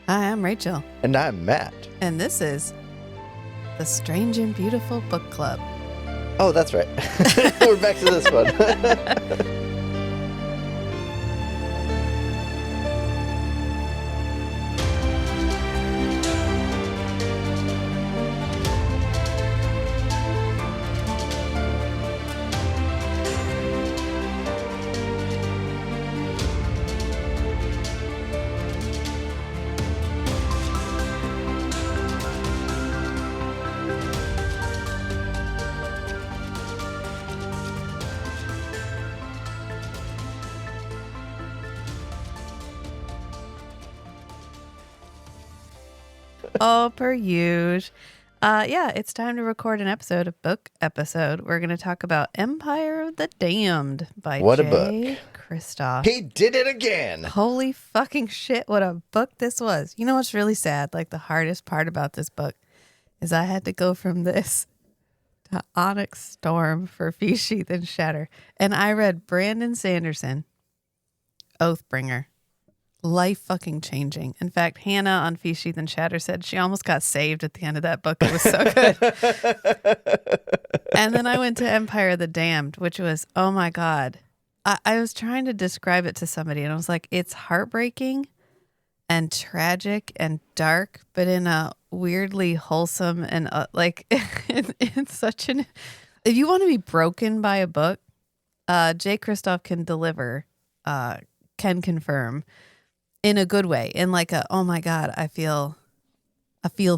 Hi, I'm Rachel, And I'm Matt. and this is the Strange and Beautiful Book Club. Oh, that's right. We're back to this one. Oh, per usual. Yeah, it's time to record an episode, a book episode. We're going to talk about Empire of the Damned by What a J. Kristoff. He did it again. Holy fucking shit, what a book this was. You know what's really sad? Like the hardest part about this book is I had to go from this to Onyx Storm for Feast, Sheath, and Shatter. And I read Brandon Sanderson, Oathbringer. Life fucking changing. In fact, Hannah on Feast, Sheath, and Shatter said she almost got saved at the end of that book. It was so good. And then I went to Empire of the Damned, which was, oh my God. I was trying to describe it to somebody and I was like, it's heartbreaking and tragic and dark, but in a weirdly wholesome and like it's such an, if you want to be broken by a book, J. Kristoff can deliver, can confirm in a good way, in like a, oh my God, I feel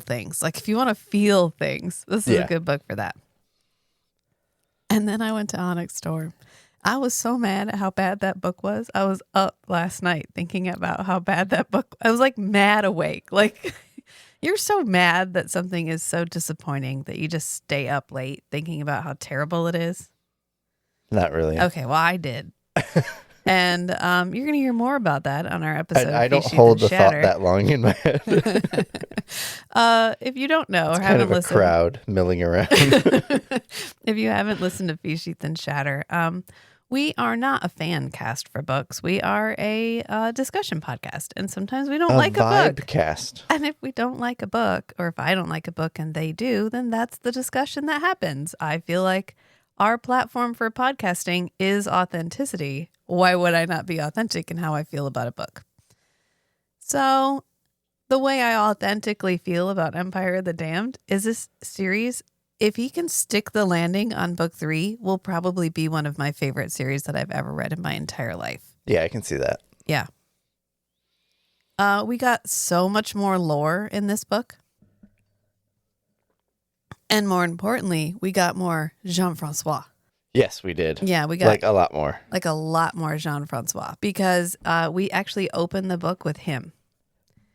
things. Like if you want to feel things, this is a good book for that. And then I went to Onyx Storm. I was so mad at how bad that book was. I was up last night thinking about how bad that book. I was like mad awake. Like you're so mad that something is so disappointing that you just stay up late thinking about how terrible it is. Not really. Okay, well I did. And you're going to hear more about that on our episode. I don't hold the thought that long in my head. If you don't know or It's haven't kind of listened, a crowd milling around. if you haven't listened to Feast, Sheath, and Shatter, we are not a fan cast for books. We are a discussion podcast, and sometimes we don't like a book. Vibe cast. And if we don't like a book, or if I don't like a book and they do, then that's the discussion that happens. I feel like our platform for podcasting is authenticity. Why would I not be authentic in how I feel about a book? So the way I authentically feel about Empire of the Damned is this series, if he can stick the landing on book 3, will probably be one of my favorite series that I've ever read in my entire life. Yeah, I can see that. Yeah. We got so much more lore in this book. And more importantly, we got more Jean-Francois. Yes, we did. Yeah, we got like a lot more. Like a lot more Jean-Francois because we actually opened the book with him.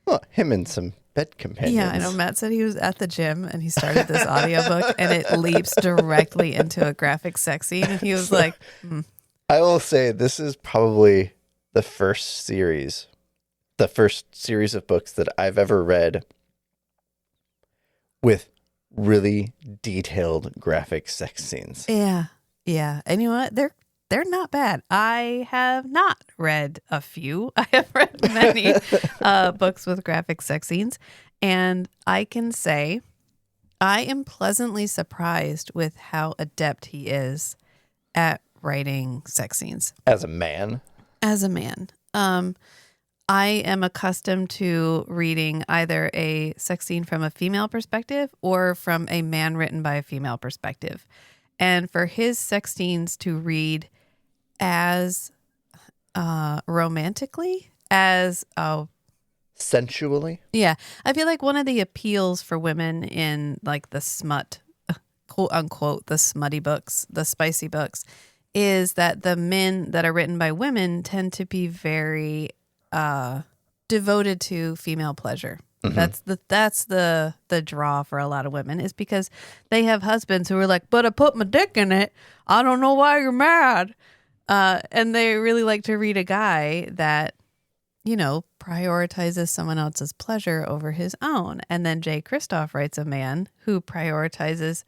Well, him and some bed companions. Yeah, I know. Matt said he was at the gym and he started this audiobook and it leaps directly into a graphic sex scene. And he was like, I will say this is probably the first series of books that I've ever read with really detailed graphic sex scenes. Yeah. Yeah. And you know what? They're not bad. I have not read a few. I have read many books with graphic sex scenes. And I can say I am pleasantly surprised with how adept he is at writing sex scenes. As a man? As a man. I am accustomed to reading either a sex scene from a female perspective or from a man written by a female perspective. And for his sex scenes to read as romantically as sensually. Yeah. I feel like one of the appeals for women in like the smut, quote unquote, the smutty books, the spicy books, is that the men that are written by women tend to be very devoted to female pleasure. Mm-hmm. That's the draw for a lot of women, is because they have husbands who are like, but I put my dick in it. I don't know why you're mad. And they really like to read a guy that, you know, prioritizes someone else's pleasure over his own. And then J. Kristoff writes a man who prioritizes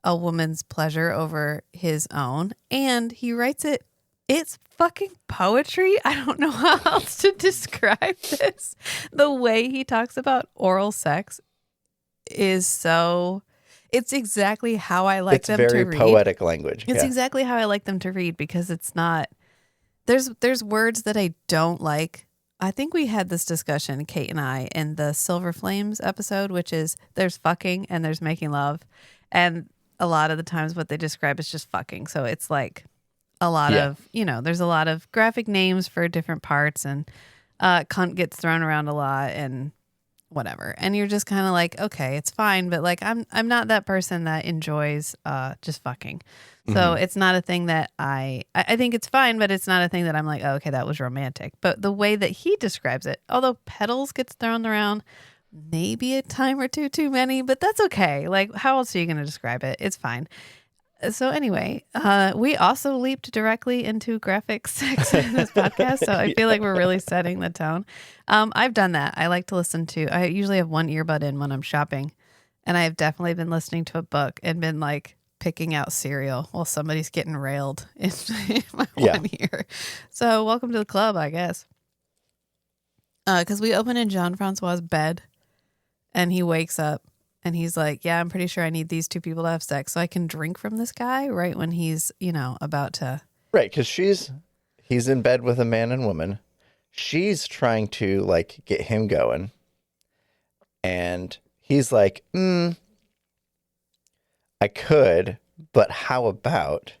a woman's pleasure over his own. And he writes it It's fucking poetry. I don't know how else to describe this. The way he talks about oral sex is so... It's exactly how I like them to read. It's very poetic language. It's exactly how I like them to read because it's not... There's words that I don't like. I think we had this discussion, Kate and I, in the Silver Flames episode, which is there's fucking and there's making love. And a lot of the times what they describe is just fucking. So it's like a lot of, there's a lot of graphic names for different parts, and cunt gets thrown around a lot and whatever. And you're just kind of like, okay, it's fine. But like, I'm not that person that enjoys just fucking. So it's not a thing that I think it's fine, but it's not a thing that I'm like, oh, okay, that was romantic. But the way that he describes it, although petals gets thrown around maybe a time or two too many, but that's okay. Like, how else are you going to describe it? It's fine. So anyway, we also leaped directly into graphic sex in this podcast. So I feel like we're really setting the tone. I've done that. I like to listen to, I usually have one earbud in when I'm shopping. And I've definitely been listening to a book and been like picking out cereal while somebody's getting railed in my one ear. So welcome to the club, I guess. Because we open in Jean-Francois's bed and he wakes up. And he's like, yeah, I'm pretty sure I need these two people to have sex so I can drink from this guy right when he's, about to. Right, because he's in bed with a man and woman. She's trying to, like, get him going. And he's like, I could, but how about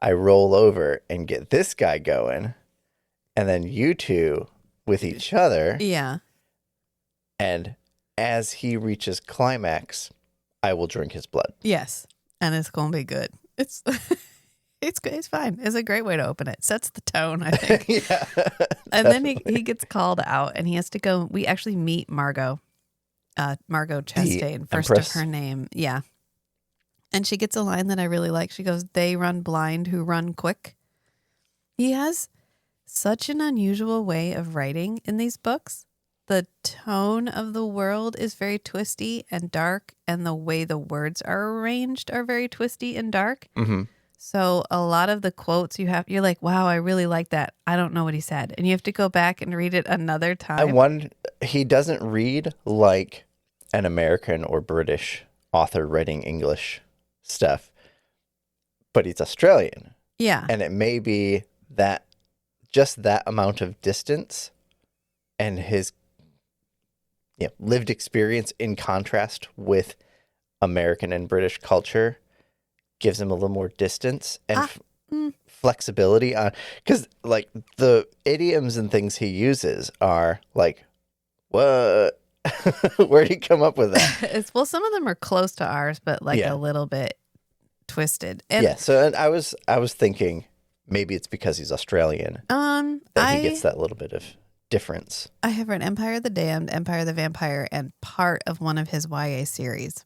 I roll over and get this guy going, and then you two with each other. Yeah. And as he reaches climax, I will drink his blood. Yes. And it's going to be good. It's it's fine. It's a great way to open it. Sets the tone, I think. Yeah. And then he gets called out and he has to go. We actually meet Margot Chastain, first Empress. of her name. Yeah. And she gets a line that I really like. She goes, "They run blind who run quick." He has such an unusual way of writing in these books. The tone of the world is very twisty and dark, and the way the words are arranged are very twisty and dark. Mm-hmm. So a lot of the quotes you're like, wow, I really like that. I don't know what he said. And you have to go back and read it another time. He doesn't read like an American or British author writing English stuff, but he's Australian. Yeah. And it may be that just that amount of distance and his lived experience in contrast with American and British culture gives him a little more distance and flexibility on, because like the idioms and things he uses are like, what? Where'd he come up with that? Well, some of them are close to ours, but like a little bit twisted. And, So I was thinking maybe it's because he's Australian that he gets that little bit of difference. I have read Empire of the Damned, Empire of the Vampire, and part of one of his YA series.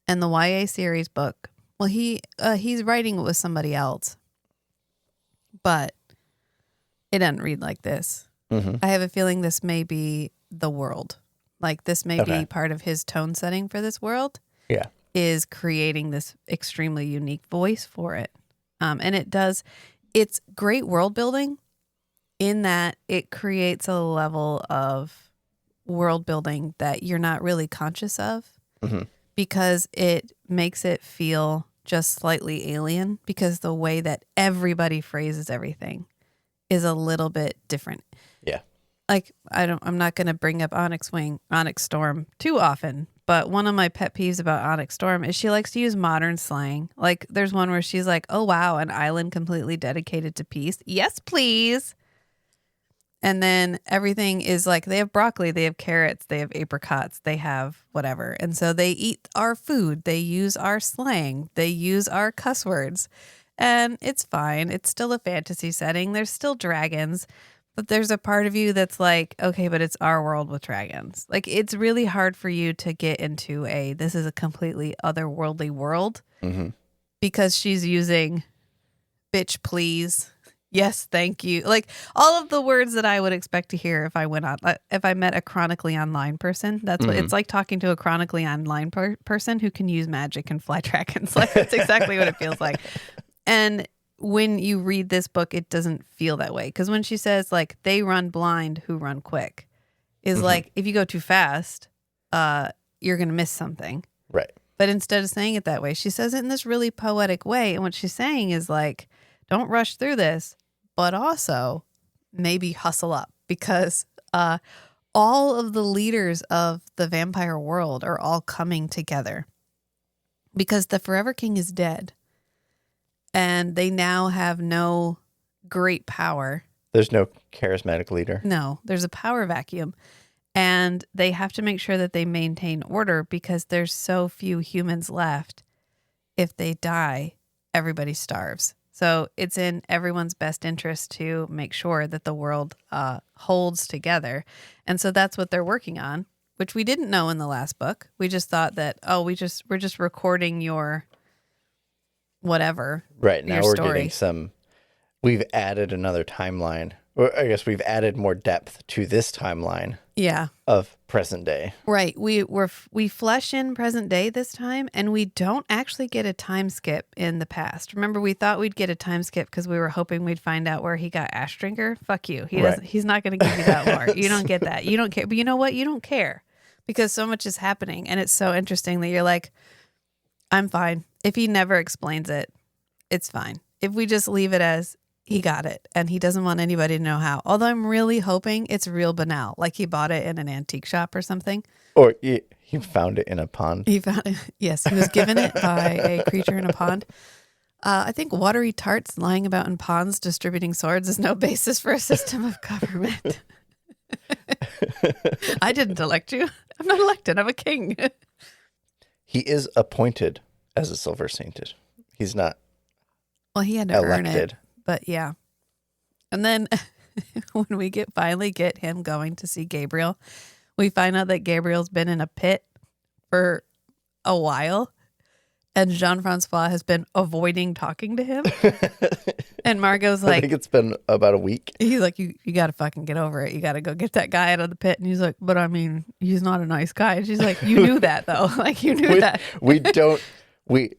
And the YA series book, well, he's writing it with somebody else, but it doesn't read like this. Mm-hmm. I have a feeling this may be the world. Like this may be part of his tone setting for this world. Yeah. Is creating this extremely unique voice for it. And it's great world building in that it creates a level of world building that you're not really conscious of because it makes it feel just slightly alien because the way that everybody phrases everything is a little bit different. Yeah. Like I'm not going to bring up Onyx Storm too often, but one of my pet peeves about Onyx Storm is she likes to use modern slang. Like there's one where she's like, "Oh wow, an island completely dedicated to peace." Yes, please. And then everything is like, they have broccoli, they have carrots, they have apricots, they have whatever. And so they eat our food. They use our slang. They use our cuss words. And it's fine. It's still a fantasy setting. There's still dragons. But there's a part of you that's like, okay, but it's our world with dragons. Like, it's really hard for you to get into this is a completely otherworldly world because she's using bitch, please. Yes, thank you. Like all of the words that I would expect to hear if I met a chronically online person. That's what it's like talking to a chronically online person who can use magic and fly dragons. Like that's exactly what it feels like. And when you read this book, it doesn't feel that way. Because when she says, like, they run blind who run quick, is like, if you go too fast, you're going to miss something. Right. But instead of saying it that way, she says it in this really poetic way. And what she's saying is like, don't rush through this, but also maybe hustle up, because all of the leaders of the vampire world are all coming together because the Forever King is dead and they now have no great power. There's no charismatic leader. No, there's a power vacuum. And they have to make sure that they maintain order because there's so few humans left. If they die, everybody starves. So it's in everyone's best interest to make sure that the world holds together. And so that's what they're working on, which we didn't know in the last book. We just thought that, we're just recording your whatever. Right. Now your we're story. getting we've added another timeline. Or I guess we've added more depth to this timeline. Yeah. Of present day. Right. We flesh in present day this time, and we don't actually get a time skip in the past. Remember, we thought we'd get a time skip because we were hoping we'd find out where he got Ash Drinker. Fuck you. He's not going to give you that lore. You don't get that. You don't care. But you know what? You don't care because so much is happening, and it's so interesting that you're like, I'm fine. If he never explains it, it's fine. If we just leave it as he got it and he doesn't want anybody to know how. Although I'm really hoping it's real banal, like he bought it in an antique shop or something. Or he found it in a pond. He found it. Yes, he was given it by a creature in a pond. I think watery tarts lying about in ponds distributing swords is no basis for a system of government. I didn't elect you. I'm not elected. I'm a king. He is appointed as a silver sainted. He's not. Well, he had to earn it. But yeah. And then when we finally get him going to see Gabriel, we find out that Gabriel's been in a pit for a while and Jean-Francois has been avoiding talking to him. And Margot's like, I think it's been about a week. He's like, you got to fucking get over it. You got to go get that guy out of the pit. And he's like, but I mean, he's not a nice guy. And she's like, you knew that though. Like you knew that.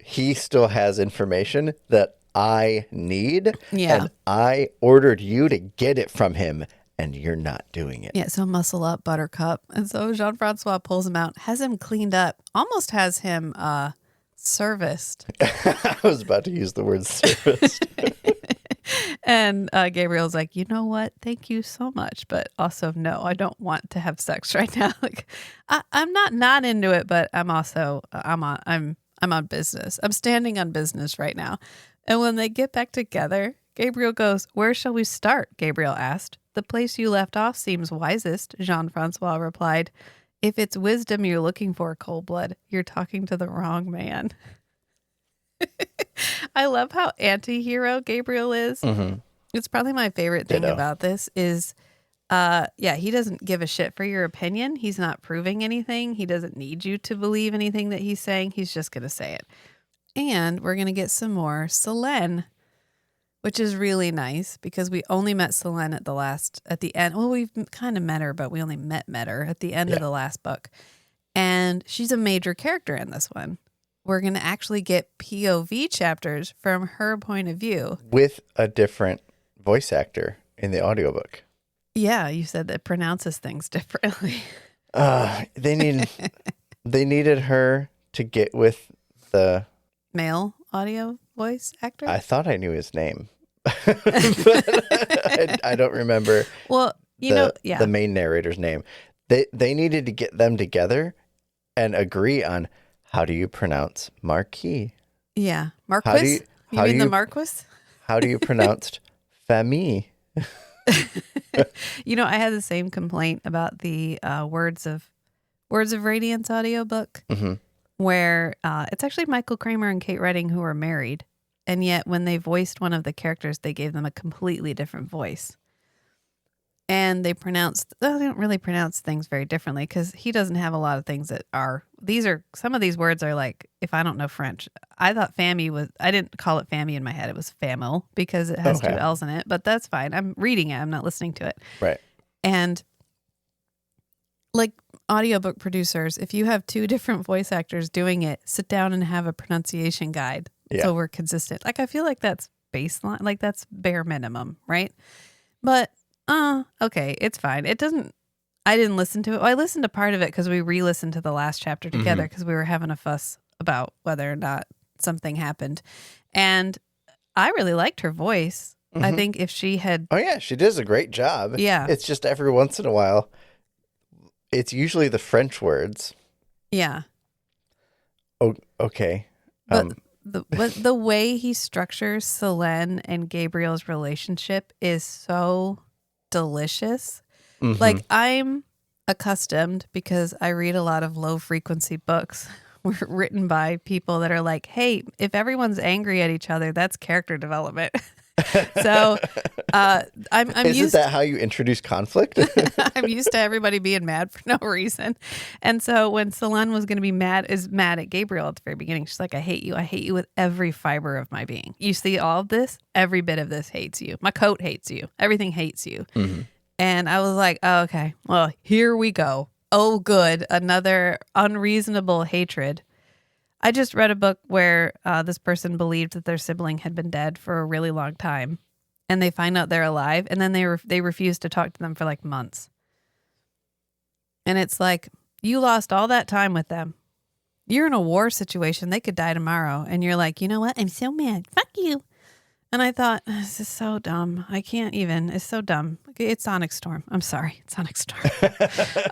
He still has information that I need, yeah. And I ordered you to get it from him, and you're not doing it. Yeah, so muscle up, Buttercup. And so Jean-Francois pulls him out, has him cleaned up, almost has him serviced. I was about to use the word serviced. And Gabriel's like, you know what? Thank you so much, but also no, I don't want to have sex right now. Like, I'm not into it, but I'm also I'm on business. I'm standing on business right now. And when they get back together, Gabriel goes, where shall we start? Gabriel asked. The place you left off seems wisest, Jean-Francois replied. If it's wisdom you're looking for, Coldblood, you're talking to the wrong man. I love how anti-hero Gabriel is. Mm-hmm. It's probably my favorite thing about this is, he doesn't give a shit for your opinion. He's not proving anything. He doesn't need you to believe anything that he's saying. He's just going to say it. And we're going to get some more Selene, which is really nice because we only met Selene at the end. Well, we've kind of met her, but we only met her at the end of the last book. And she's a major character in this one. We're going to actually get POV chapters from her point of view. With a different voice actor in the audiobook. Yeah, you said that pronounces things differently. They needed her to get with the male audio voice actor? I thought I knew his name. But I don't remember. Well, the main narrator's name. They needed to get them together and agree on how do you pronounce Marquis? Yeah. Marquis? You mean the Marquis? How do you pronounce famille? I had the same complaint about the Words of Radiance audiobook. Mm-hmm. Where it's actually Michael Kramer and Kate Redding who are married. And yet when they voiced one of the characters, they gave them a completely different voice. And they don't really pronounce things very differently because he doesn't have a lot of things that some of these words are like, if I don't know French, I thought famille I didn't call it famille in my head. It was famille because it has two L's in it, but that's fine. I'm reading it. I'm not listening to it. Right. And like audiobook producers, if you have two different voice actors doing it, sit down and have a pronunciation guide so we're consistent. Like I feel like that's baseline. Like that's bare minimum, right? But okay, it's fine. I didn't listen to it. Well, I listened to part of it because we re-listened to the last chapter together because we were having a fuss about whether or not something happened. And I really liked her voice. I think if she had... Oh, yeah, she does a great job. Yeah. It's just every once in a while, it's usually the French words. Yeah. Oh, okay. But the way he structures Selene and Gabriel's relationship is so delicious. Like, I'm accustomed, because I read a lot of low frequency books written by people that are like, hey, if everyone's angry at each other, that's character development. So Isn't that how you introduce conflict? I'm used to everybody being mad for no reason. And so when Selene was going to be mad at Gabriel at the very beginning, she's like, I hate you with every fiber of my being. You see all of this? Every bit of this hates you. My coat hates you. Everything hates you. And I was like, oh, okay, well, here we go. Oh, good. Another unreasonable hatred. I just read a book where this person believed that their sibling had been dead for a really long time, and they find out they're alive, and then they refuse to talk to them for like months. And it's like, you lost all that time with them. You're in a war situation. They could die tomorrow. And you're like, you know what? I'm so mad. Fuck you. And I thought, this is so dumb. I can't even. It's so dumb. It's Sonic Storm. I'm sorry. It's Sonic Storm.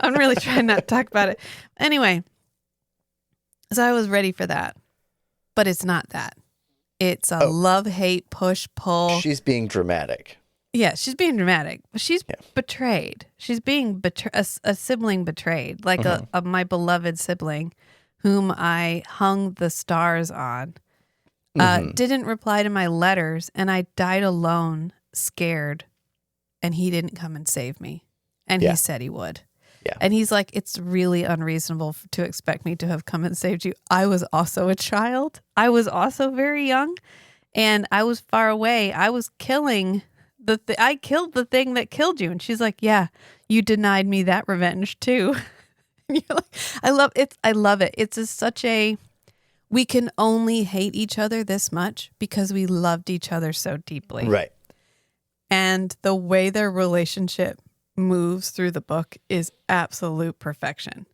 I'm really trying not to talk about it. Anyway, so I was ready for that. But it's not that. It's a love-hate, push-pull. She's being dramatic. Yeah, she's being dramatic. She's betrayed. She's being a sibling betrayed. Like a my beloved sibling whom I hung the stars on. Didn't reply to my letters, and I died alone, scared, and he didn't come and save me. And he said he would. Yeah. And he's like, it's really unreasonable to expect me to have come and saved you. I was also a child. I was also very young, and I was far away. I was killing I killed the thing that killed you. And she's like, yeah, you denied me that revenge too. And you're like, I love it. I love it. It's such a... We can only hate each other this much because we loved each other so deeply. Right. And the way their relationship moves through the book is absolute perfection.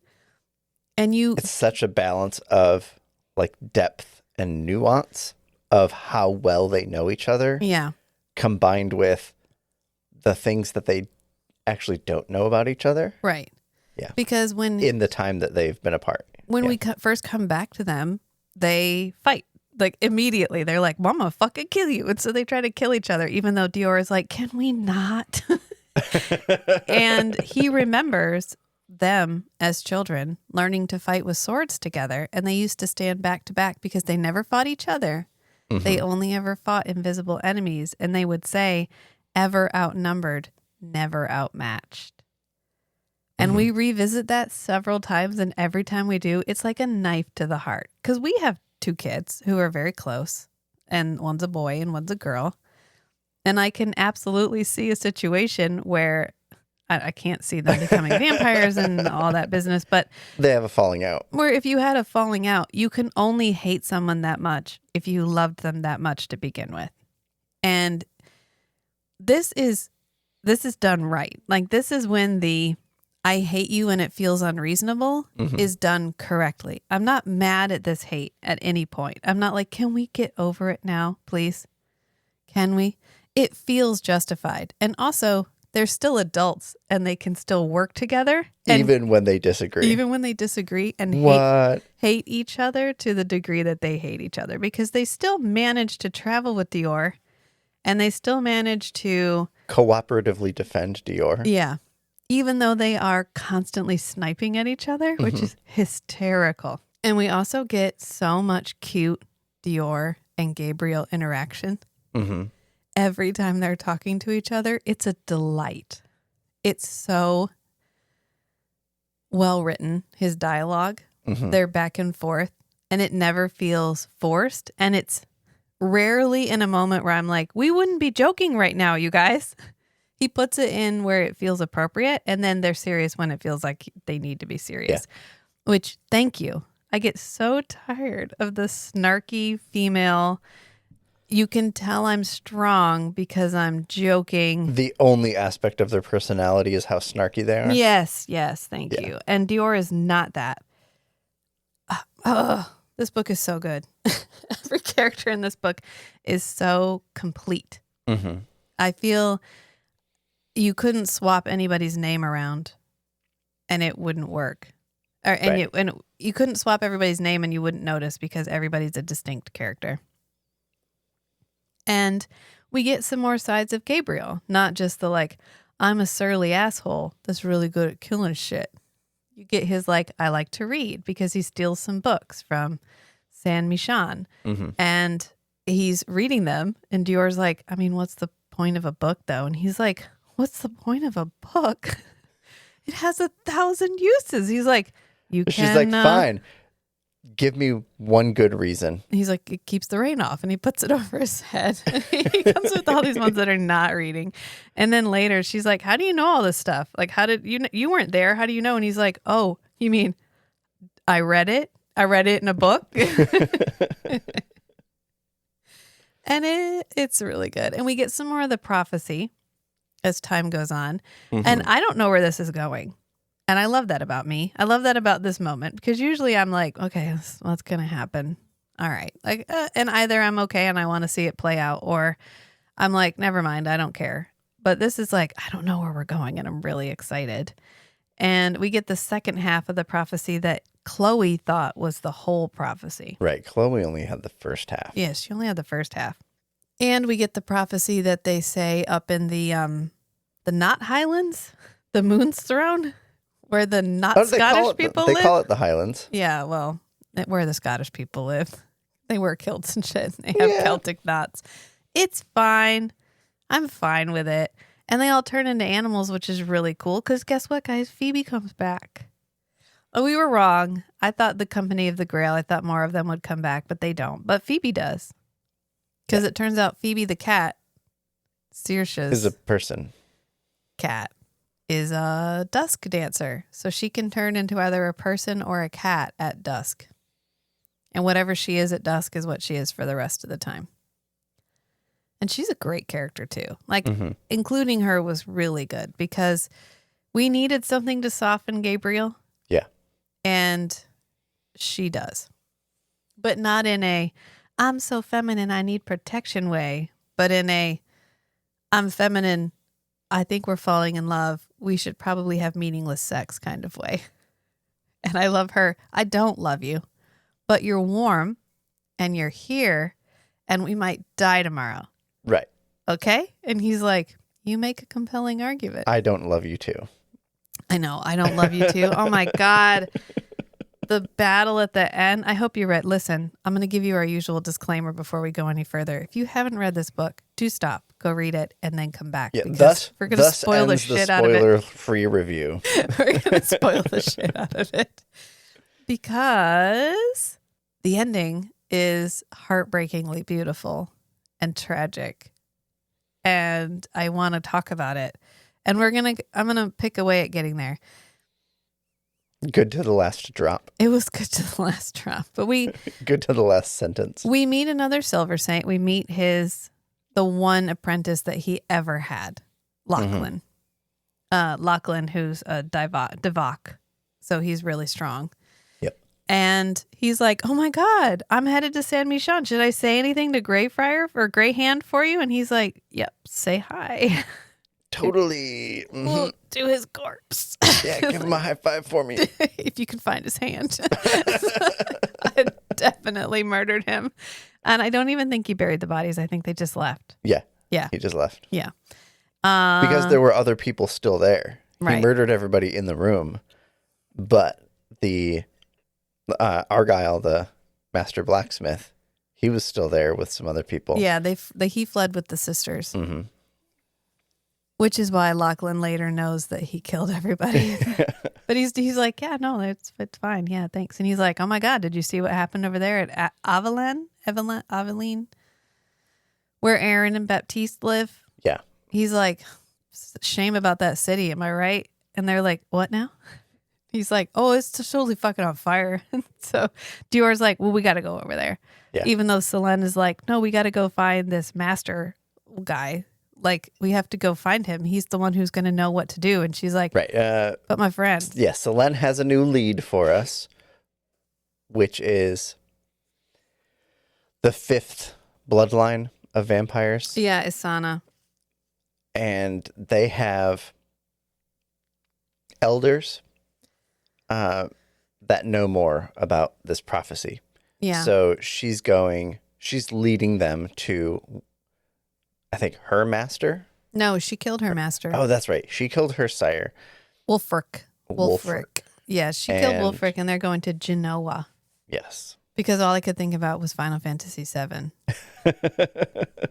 And it's such a balance of like depth and nuance of how well they know each other. Yeah. Combined with the things that they actually don't know about each other. Right. Yeah. Because in the time that they've been apart. When we first come back to them, they fight. Like immediately. They're like, well, I'm gonna fucking kill you. And so they try to kill each other, even though Dior is like, can we not? And he remembers them as children learning to fight with swords together. And they used to stand back to back because they never fought each other. They only ever fought invisible enemies. And they would say, ever outnumbered, never outmatched. And we revisit that several times, and every time we do, it's like a knife to the heart. Because we have 2 kids who are very close, and one's a boy and one's a girl. And I can absolutely see a situation where I can't see them becoming vampires and all that business, but they have a falling out. Where if you had a falling out, you can only hate someone that much if you loved them that much to begin with. And this is done right. Like, this is when the I hate you and it feels unreasonable is done correctly. I'm not mad at this hate at any point. I'm not like, can we get over it now, please? Can we? It feels justified. And also, they're still adults and they can still work together. Even when they disagree. Even when they disagree and hate each other to the degree that they hate each other. Because they still manage to travel with Dior and they still manage to... cooperatively defend Dior. Yeah. Even though they are constantly sniping at each other, which is hysterical. And we also get so much cute Dior and Gabriel interaction. Every time they're talking to each other, it's a delight. It's so well written, his dialogue. They're back and forth, and it never feels forced. And it's rarely in a moment where I'm like, we wouldn't be joking right now, you guys. He puts it in where it feels appropriate, and then they're serious when it feels like they need to be serious. Which, thank you. I get so tired of the snarky female You can tell I'm strong because I'm joking. The only aspect of their personality is how snarky they are. Yes, thank you. And Dior is not that. This book is so good. Every character in this book is so complete. Mm-hmm. I feel you couldn't swap anybody's name around and it wouldn't work. And you couldn't swap everybody's name and you wouldn't notice because everybody's a distinct character. And we get some more sides of Gabriel, not just the like, I'm a surly asshole that's really good at killing shit. You get his like, I like to read because he steals some books from San Michan. Mm-hmm. And he's reading them. And Dior's like, I mean, what's the point of a book though? And he's like, what's the point of a book? It has 1,000 uses. He's like, She's like, fine. Give me one good reason. He's like, it keeps the rain off, and he puts it over his head. He comes with all these ones that are not reading. And then later she's like, how do you know all this stuff? Like, how did you weren't there? How do you know? And he's like, oh, you mean I read it? I read it in a book. And it's really good. And we get some more of the prophecy as time goes on. Mm-hmm. And I don't know where this is going. And I love that about me. I love that about this moment because usually I'm like, okay, what's going to happen? All right. Like, and either I'm okay and I want to see it play out, or I'm like, never mind, I don't care. But this is like, I don't know where we're going and I'm really excited. And we get the second half of the prophecy that Chloe thought was the whole prophecy. Right. Chloe only had the first half. Yes, she only had the first half. And we get the prophecy that they say up in the Not Highlands, the Moon's Throne. Where the not Scottish people live? They call it the Highlands. Yeah, well, where the Scottish people live. They wear kilts and shit. They have Celtic knots. It's fine. I'm fine with it. And they all turn into animals, which is really cool. Because guess what, guys? Phoebe comes back. Oh, we were wrong. I thought the Company of the Grail, I thought more of them would come back, but they don't. But Phoebe does. Because it turns out Phoebe the cat, Saoirse's is a person. Cat. Is a dusk dancer. So she can turn into either a person or a cat at dusk. And whatever she is at dusk is what she is for the rest of the time. And she's a great character too. Like, including her was really good because we needed something to soften Gabriel. Yeah. And she does. But not in a, I'm so feminine, I need protection way, but in a, I'm feminine, I think we're falling in love. We should probably have meaningless sex kind of way. And I love her. I don't love you, but you're warm and you're here and we might die tomorrow. Right. Okay. And he's like, you make a compelling argument. I don't love you too. I know. I don't love you too. Oh my God. The battle at the end. I hope you read. Listen, I'm going to give you our usual disclaimer before we go any further. If you haven't read this book, do stop, go read it, and then come back. Yeah, we're going to spoil the shit out of it. Spoiler-free review. We're going to spoil the shit out of it because the ending is heartbreakingly beautiful and tragic, and I want to talk about it. And I'm gonna pick away at getting there. Good to the last drop. It was good to the last drop. But good to the last sentence. We meet another Silver Saint. We meet the one apprentice that he ever had, Lachlan. Lachlan, who's a Devok. So he's really strong. Yep. And he's like, oh my God, I'm headed to San Michan. Should I say anything to Greyfriar or Greyhand for you? And he's like, yep, say hi. Totally. We'll do his corpse. Yeah, give him a high five for me. If you can find his hand. I definitely murdered him. And I don't even think he buried the bodies. I think they just left. Yeah. Yeah. He just left. Yeah. Because there were other people still there. Right. He murdered everybody in the room. But the Argyle, the master blacksmith, he was still there with some other people. Yeah, he fled with the sisters. Mm-hmm. Which is why Lachlan later knows that he killed everybody. But he's like, yeah, no, it's fine. Yeah, thanks. And he's like, oh my God, did you see what happened over there at Aveline? Where Aaron and Baptiste live? Yeah. He's like, shame about that city, am I right? And they're like, what now? He's like, oh, it's totally fucking on fire. So Dior's like, well, we got to go over there. Yeah. Even though Selene is like, no, we got to go find this master guy. Like, we have to go find him. He's the one who's going to know what to do. And she's like, Right. but my friend. Yeah, Selene has a new lead for us, which is the 5th bloodline of vampires. Yeah, Isana. And they have elders that know more about this prophecy. Yeah. So she's leading them to, I think, her master. No, she killed her master. Oh, that's right. She killed her sire. Wolfric. Yeah, she killed And- Wolfric, and they're going to Genoa. Yes. Because all I could think about was Final Fantasy VII.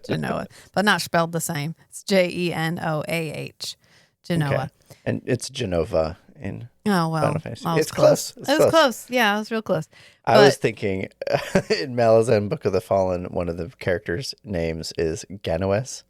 Genoa. But not spelled the same. It's Genoah. Genoa. Okay. And it's Genova in Oh, well. Final Fantasy. I was It's close. It's It was close. Yeah, I was real close. I was thinking in Malazan Book of the Fallen, one of the characters' names is Genoes.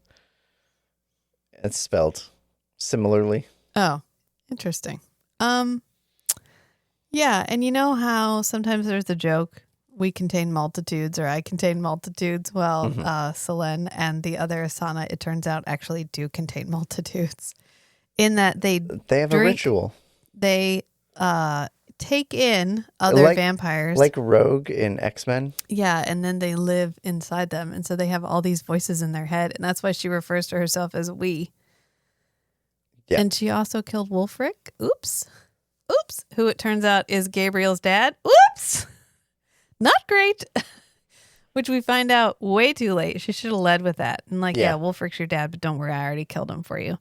It's spelled similarly. Oh, interesting. Yeah, and you know how sometimes there's a joke, we contain multitudes, or I contain multitudes? Well, Selene and the other Asana, it turns out, actually do contain multitudes. In that they have a ritual. They take in other vampires. Like Rogue in X-Men. Yeah, and then they live inside them. And so they have all these voices in their head. And that's why she refers to herself as we. Yeah. And she also killed Wolfric. Oops. Who it turns out is Gabriel's dad. Oops. Not great. Which we find out way too late. She should have led with that. And yeah, Wolfric's your dad, but don't worry, I already killed him for you.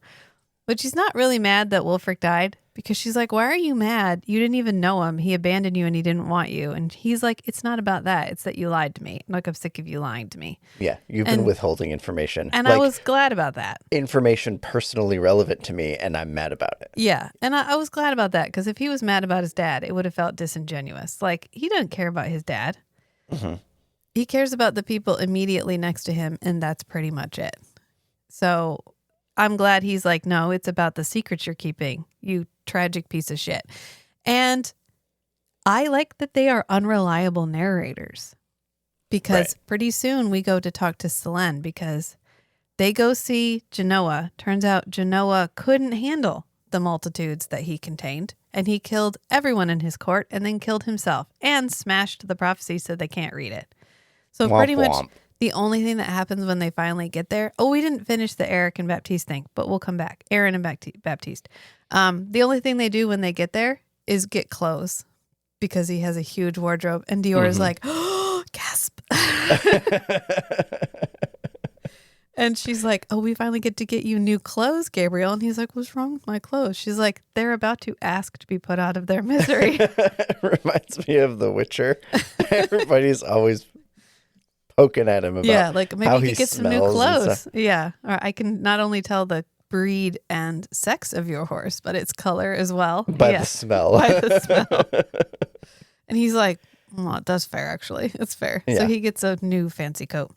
But she's not really mad that Wolfric died, because she's like, why are you mad? You didn't even know him. He abandoned you and he didn't want you. And he's like, it's not about that. It's that you lied to me. Like, I'm sick of you lying to me. Yeah, you've been withholding information. And I was glad about that. Information personally relevant to me, and I'm mad about it. Yeah, and I was glad about that, because if he was mad about his dad, it would have felt disingenuous. Like, he doesn't care about his dad. Mm-hmm. He cares about the people immediately next to him, and that's pretty much it. So I'm glad he's like, no, it's about the secrets you're keeping, you tragic piece of shit. And I like that they are unreliable narrators, because pretty soon we go to talk to Selene, because they go see Genoa. Turns out Genoa couldn't handle the multitudes that he contained, and he killed everyone in his court and then killed himself and smashed the prophecy so they can't read it. So pretty much the only thing that happens when they finally get there. Oh, we didn't finish the Eric and Baptiste thing, but we'll come back. Aaron and Baptiste. The only thing they do when they get there is get clothes, because he has a huge wardrobe. And Dior is like, oh, gasp. And she's like, oh, we finally get to get you new clothes, Gabriel. And he's like, what's wrong with my clothes? She's like, they're about to ask to be put out of their misery. It reminds me of The Witcher. Everybody's always poking at him about like maybe how you he could get some new smells and clothes. stuff. Yeah. Or I can not only tell the breed and sex of your horse, but its color as well. By the smell. By the smell. And he's like, well, that's fair, actually. It's fair. Yeah. So he gets a new fancy coat.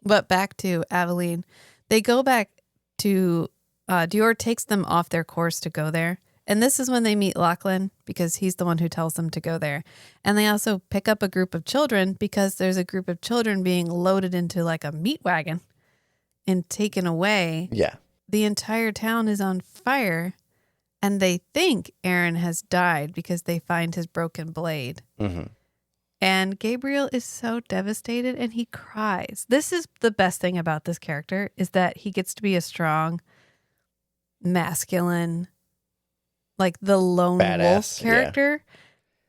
But back to Aveline. They go back to, Dior takes them off their course to go there. And this is when they meet Lachlan, because he's the one who tells them to go there. And they also pick up a group of children, because there's a group of children being loaded into like a meat wagon and taken away. Yeah. The entire town is on fire, and they think Aaron has died because they find his broken blade. Mm-hmm. And Gabriel is so devastated, and he cries. This is the best thing about this character, is that he gets to be a strong, masculine, like the lone wolf character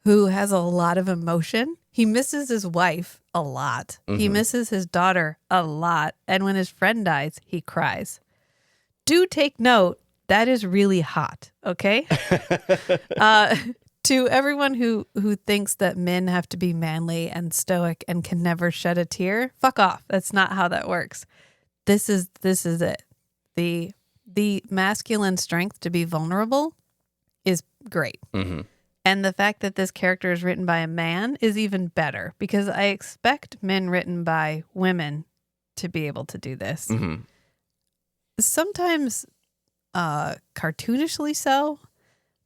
who has a lot of emotion. He misses his wife a lot. Mm-hmm. He misses his daughter a lot. And when his friend dies, he cries. Do take note, that is really hot, okay? To everyone who thinks that men have to be manly and stoic and can never shed a tear, fuck off. That's not how that works. This is it. The masculine strength to be vulnerable is great. Mm-hmm. And the fact that this character is written by a man is even better, because I expect men written by women to be able to do this. Mm-hmm. Sometimes cartoonishly so,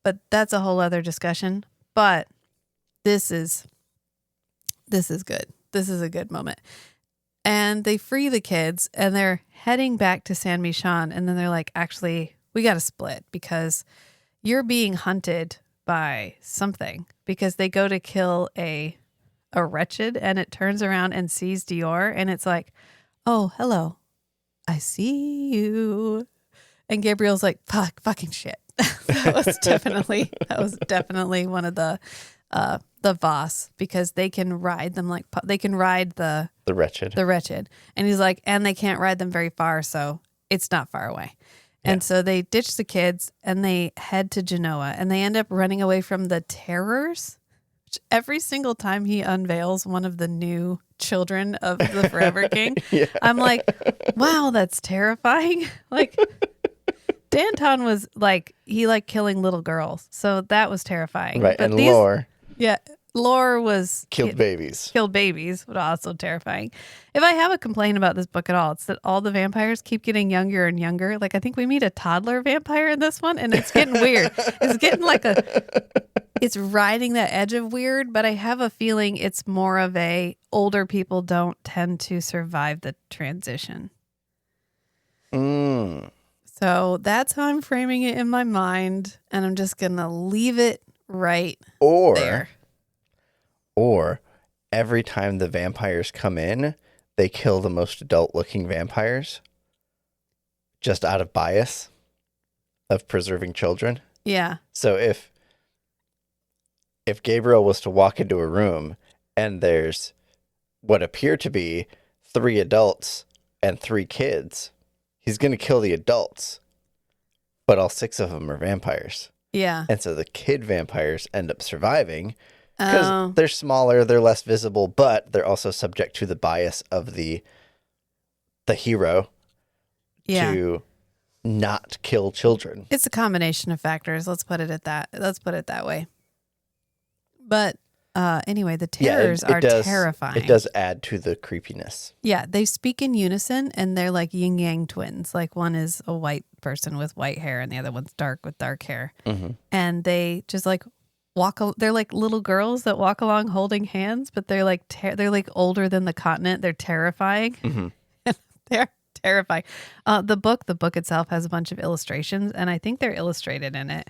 But that's a whole other discussion. But this is good. This is a good moment. And they free the kids and they're heading back to San Michon. And then they're like, actually, we got to split because you're being hunted by something, because they go to kill a wretched and it turns around and sees Dior and it's like, oh, hello, I see you. And Gabriel's like, fucking shit. that was definitely one of the Voss, because they can ride them like they can ride the wretched. And he's like, and they can't ride them very far, so it's not far away. And so they ditch the kids and they head to Genoa and they end up running away from the terrors. Which every single time he unveils one of the new children of the Forever King, I'm like, wow, that's terrifying. Like, Danton was like, he liked killing little girls. So that was terrifying. Right. But and Lore. Yeah. Lore was killed babies, but also terrifying. If I have a complaint about this book at all, it's that all the vampires keep getting younger and younger. Like, I think we meet a toddler vampire in this one, and it's getting weird. It's getting like it's riding that edge of weird, but I have a feeling it's more of a older people don't tend to survive the transition. So that's how I'm framing it in my mind, and I'm just going to leave it right there. Or every time the vampires come in, they kill the most adult-looking vampires just out of bias of preserving children. Yeah. So if Gabriel was to walk into a room and there's what appear to be 3 adults and 3 kids, he's going to kill the adults, but all 6 of them are vampires. Yeah. And so the kid vampires end up surviving because they're smaller, they're less visible, but they're also subject to the bias of the hero to not kill children. It's a combination of factors. Let's put it that way. But anyway, the terrors are terrifying. It does add to the creepiness. Yeah, they speak in unison, and they're like yin yang twins. Like, one is a white person with white hair, and the other one's dark with dark hair. Mm-hmm. And they just like they're like little girls that walk along holding hands, but they're like they're like older than the continent. They're terrifying. Mm-hmm. They're terrifying. The book itself has a bunch of illustrations, and I think they're illustrated in it.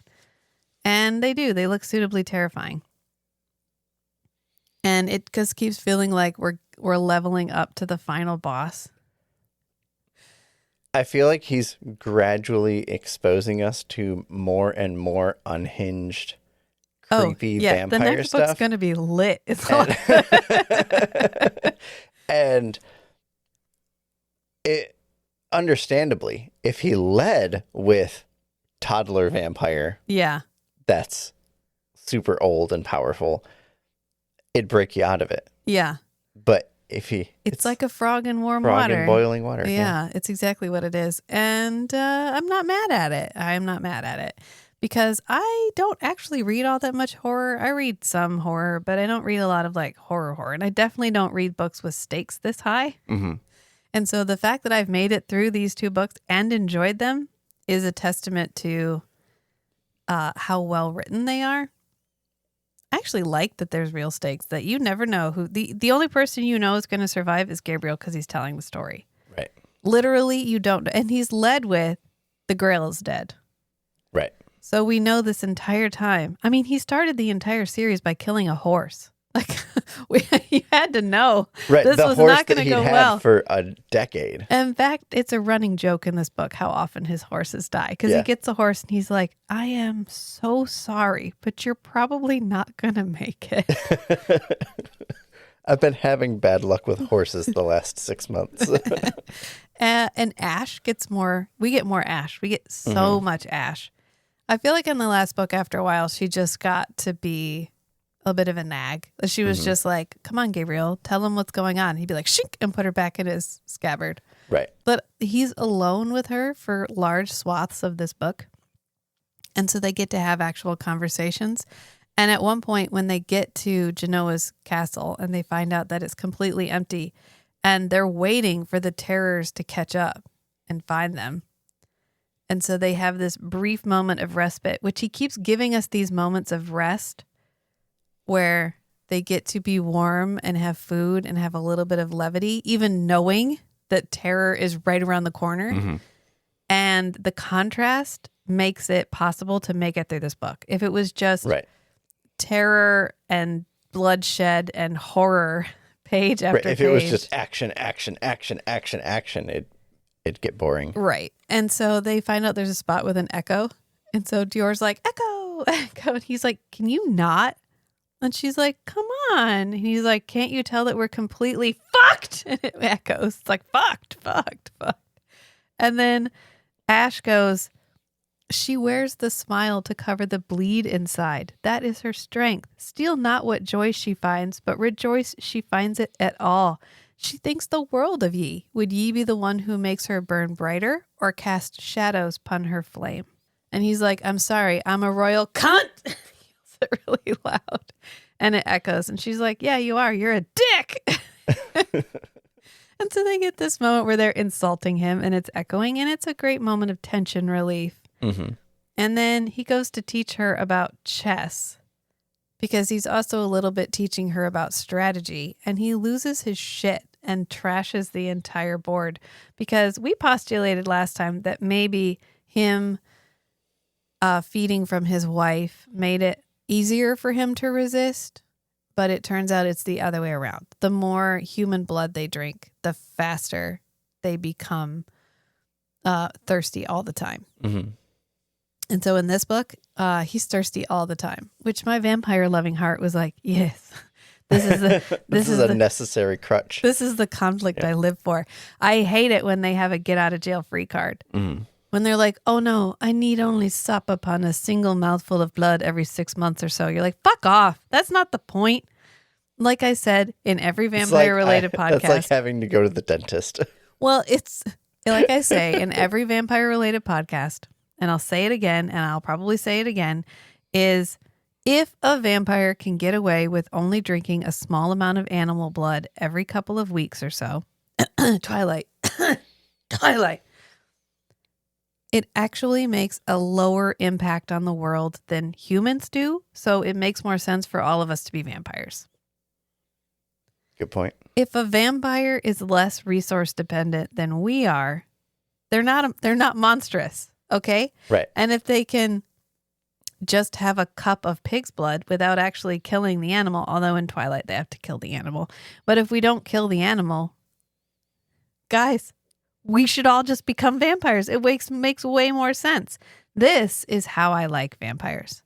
And they look suitably terrifying. And it just keeps feeling like we're leveling up to the final boss. I feel like he's gradually exposing us to more and more unhinged, creepy vampire the next stuff. Book's going to be lit. And it, understandably, if he led with toddler vampire, that's super old and powerful, it'd break you out of it. Yeah. But if it's like a frog in warm water. Frog in boiling water. Yeah, it's exactly what it is. And I'm not mad at it. I'm not mad at it. Because I don't actually read all that much horror. I read some horror, but I don't read a lot of like horror. And I definitely don't read books with stakes this high. Mm-hmm. And so the fact that I've made it through these 2 books and enjoyed them is a testament to how well written they are. I actually like that there's real stakes, that you never know who the only person you know is going to survive is Gabriel because he's telling the story. Right. Literally, you don't know. And he's led with the Grail is dead. Right. So we know this entire time. I mean, he started the entire series by killing a horse. Like, you had to know this was not going to go well for a decade. In fact, it's a running joke in this book how often his horses die, because he gets a horse and he's like, "I am so sorry, but you're probably not going to make it." I've been having bad luck with horses the last 6 months. And Ash gets more. We get more Ash. We get so much Ash. I feel like in the last book, after a while, she just got to be a bit of a nag. She was just like, "Come on, Gabriel, tell him what's going on." He'd be like, "Shink," and put her back in his scabbard. Right. But he's alone with her for large swaths of this book. And so they get to have actual conversations. And at one point, when they get to Genoa's castle and they find out that it's completely empty and they're waiting for the terrors to catch up and find them. And so they have this brief moment of respite, which he keeps giving us these moments of rest where they get to be warm and have food and have a little bit of levity, even knowing that terror is right around the corner. Mm-hmm. And the contrast makes it possible to make it through this book. If it was just terror and bloodshed and horror page after page. If it was just action, it'd get boring. Right. And so they find out there's a spot with an echo. And so Dior's like, echo, echo. And he's like, can you not? And she's like, come on. And he's like, can't you tell that we're completely fucked? And it echoes. It's like, fucked. And then Ash goes, she wears the smile to cover the bleed inside. That is her strength. Steal not what joy she finds, but rejoice she finds it at all. She thinks the world of ye. Would ye be the one who makes her burn brighter or cast shadows upon her flame? And he's like, I'm sorry, I'm a royal cunt. He yells it really loud. And it echoes. And she's like, yeah, you are. You're a dick. And so they get this moment where they're insulting him and it's echoing. And it's a great moment of tension relief. Mm-hmm. And then he goes to teach her about chess because he's also a little bit teaching her about strategy. And he loses his shit and trashes the entire board because we postulated last time that maybe him feeding from his wife made it easier for him to resist. But it turns out it's the other way around. The more human blood they drink, the faster they become thirsty all the time. Mm-hmm. And so in this book, he's thirsty all the time, which my vampire loving heart was like, yes, this is the, this is a necessary crutch. This is the conflict I live for. I hate it when they have a get out of jail free card. Mm-hmm. When they're like, oh no, I need only sup upon a single mouthful of blood every 6 months or so. You're like, fuck off. That's not the point. Like I said, in every vampire related podcast. That's like having to go to the dentist. Well, it's like I say, in every vampire related podcast, and I'll say it again, and I'll probably say it again, is if a vampire can get away with only drinking a small amount of animal blood every couple of weeks or so, Twilight, it actually makes a lower impact on the world than humans do. So it makes more sense for all of us to be vampires. Good point. If a vampire is less resource dependent than we are, they're not monstrous. Okay. Right. And if they can just have a cup of pig's blood without actually killing the animal, although in Twilight they have to kill the animal. But if we don't kill the animal, guys, we should all just become vampires. It makes way more sense. This is how I like vampires.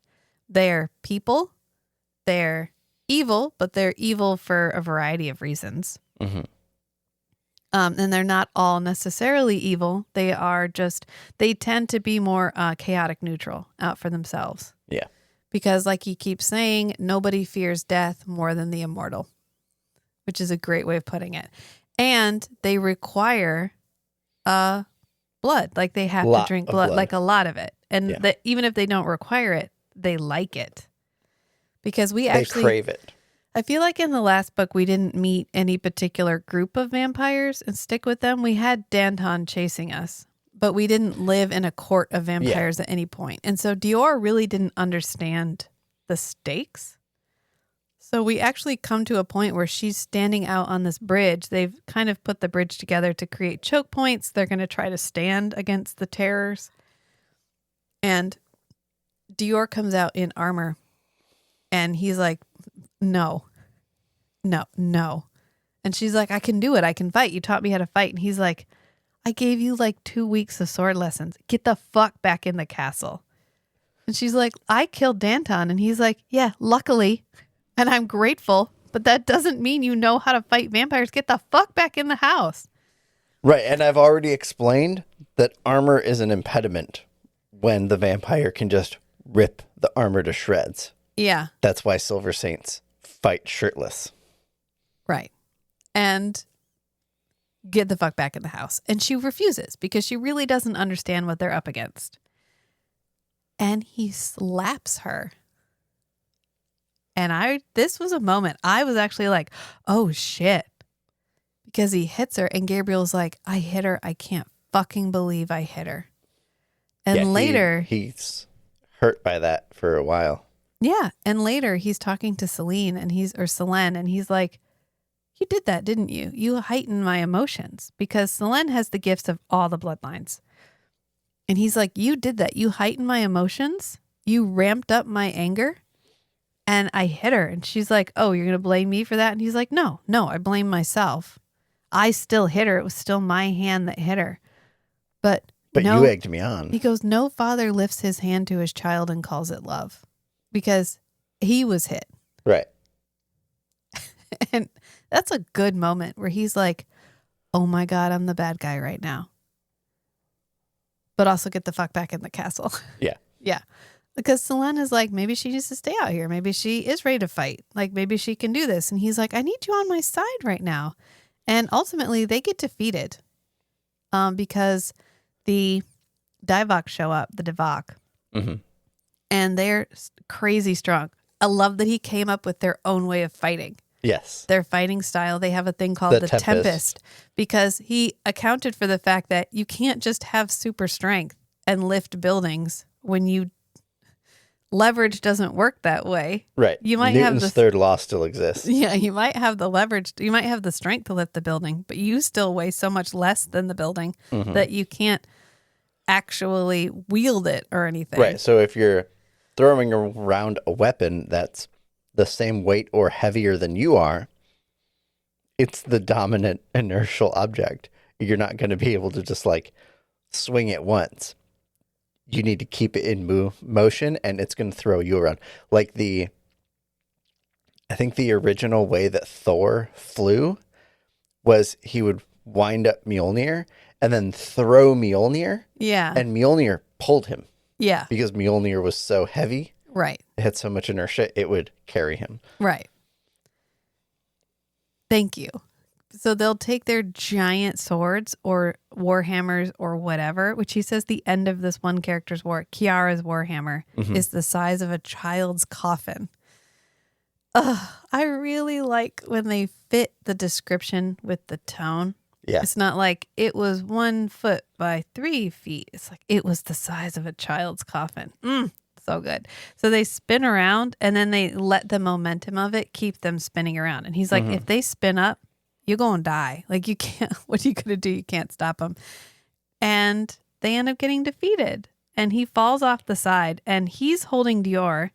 They're people. They're evil, but they're evil for a variety of reasons. Mm-hmm. And they're not all necessarily evil. They tend to be more chaotic neutral out for themselves. Yeah. Because like he keeps saying, nobody fears death more than the immortal, which is a great way of putting it. And they require blood. Like they have to drink blood, like a lot of it. And even if they don't require it, they like it. Because they crave it. I feel like in the last book, we didn't meet any particular group of vampires and stick with them. We had Danton chasing us, but we didn't live in a court of vampires at any point. And so Dior really didn't understand the stakes. So we actually come to a point where she's standing out on this bridge. They've kind of put the bridge together to create choke points. They're going to try to stand against the terrors. And Dior comes out in armor. And he's like, no. And she's like, I can do it. I can fight. You taught me how to fight. And he's like, I gave you like 2 weeks of sword lessons. Get the fuck back in the castle. And she's like, I killed Danton. And he's like, yeah, luckily. And I'm grateful. But that doesn't mean you know how to fight vampires. Get the fuck back in the house. Right. And I've already explained that armor is an impediment when the vampire can just rip the armor to shreds. Yeah. That's why Silver Saints fight shirtless. Right. And get the fuck back in the house. And she refuses because she really doesn't understand what they're up against. And he slaps her. And this was a moment I was actually like, oh shit. Because he hits her and Gabriel's like, I hit her. I can't fucking believe I hit her. And later, he's hurt by that for a while. yeah. And later he's talking to Selene or Selene, and he's like, you did that, didn't you? You heightened my emotions, because Selene has the gifts of all the bloodlines. And he's like, you did that. You heightened my emotions. You ramped up my anger. And I hit her. And she's like, oh, you're going to blame me for that? And he's like, no, I blame myself. I still hit her. It was still my hand that hit her. But no, you egged me on. He goes, no father lifts his hand to his child and calls it love, because he was hit. Right. And that's a good moment where he's like, oh my God, I'm the bad guy right now. But also get the fuck back in the castle. Yeah. Yeah. Because Selene is like, maybe she needs to stay out here. Maybe she is ready to fight. Like, maybe she can do this. And he's like, I need you on my side right now. And ultimately, they get defeated because the Divok show up, the Divok. Mm-hmm. And they're crazy strong. I love that he came up with their own way of fighting. Yes. Their fighting style. They have a thing called the Tempest, because he accounted for the fact that you can't just have super strength and lift buildings when you leverage doesn't work that way. Right. You might Newton's have third law still exists. Yeah, you might have the leverage. You might have the strength to lift the building, but you still weigh so much less than the building that you can't actually wield it or anything. Right. So if you're throwing around a weapon that's the same weight or heavier than you are, it's the dominant inertial object. You're not going to be able to just like swing it once. You need to keep it in motion, and it's going to throw you around. Like I think the original way that Thor flew was he would wind up Mjolnir and then throw Mjolnir. Yeah. And Mjolnir pulled him. Yeah. Because Mjolnir was so heavy. Right. It had so much inertia, it would carry him. Right. Thank you. So they'll take their giant swords or warhammers or whatever, which he says the end of this one character's Kiara's warhammer is the size of a child's coffin. I really like when they fit the description with the tone. Yeah. It's not like it was 1 foot by 3 feet. It's like it was the size of a child's coffin. So good. So they spin around, and then they let the momentum of it keep them spinning around. And he's like, if they spin up, you're going to die. Like, you can't, what are you going to do? You can't stop them. And they end up getting defeated. And he falls off the side, and he's holding Dior,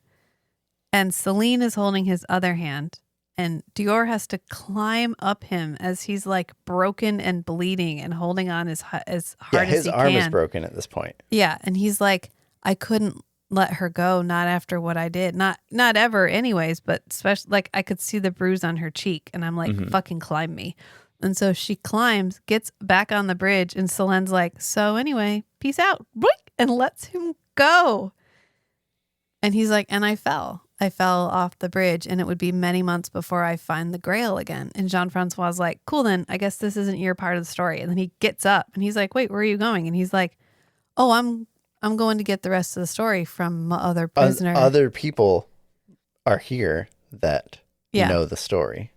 and Selene is holding his other hand. And Dior has to climb up him as he's like broken and bleeding and holding on as hard as he can. His arm is broken at this point. Yeah. And he's like, I couldn't let her go, not after what I did. Not ever anyways, but especially like I could see the bruise on her cheek, and I'm like, fucking climb me. And so she climbs, gets back on the bridge, and Selene's like, so anyway, peace out. Boink, and lets him go. And he's like, and I fell off the bridge, and it would be many months before I find the Grail again. And Jean-Francois's like, cool, then I guess this isn't your part of the story. And then he gets up and he's like, wait, where are you going? And he's like, oh, I'm going to get the rest of the story from my other prisoner. Other people are here that know the story.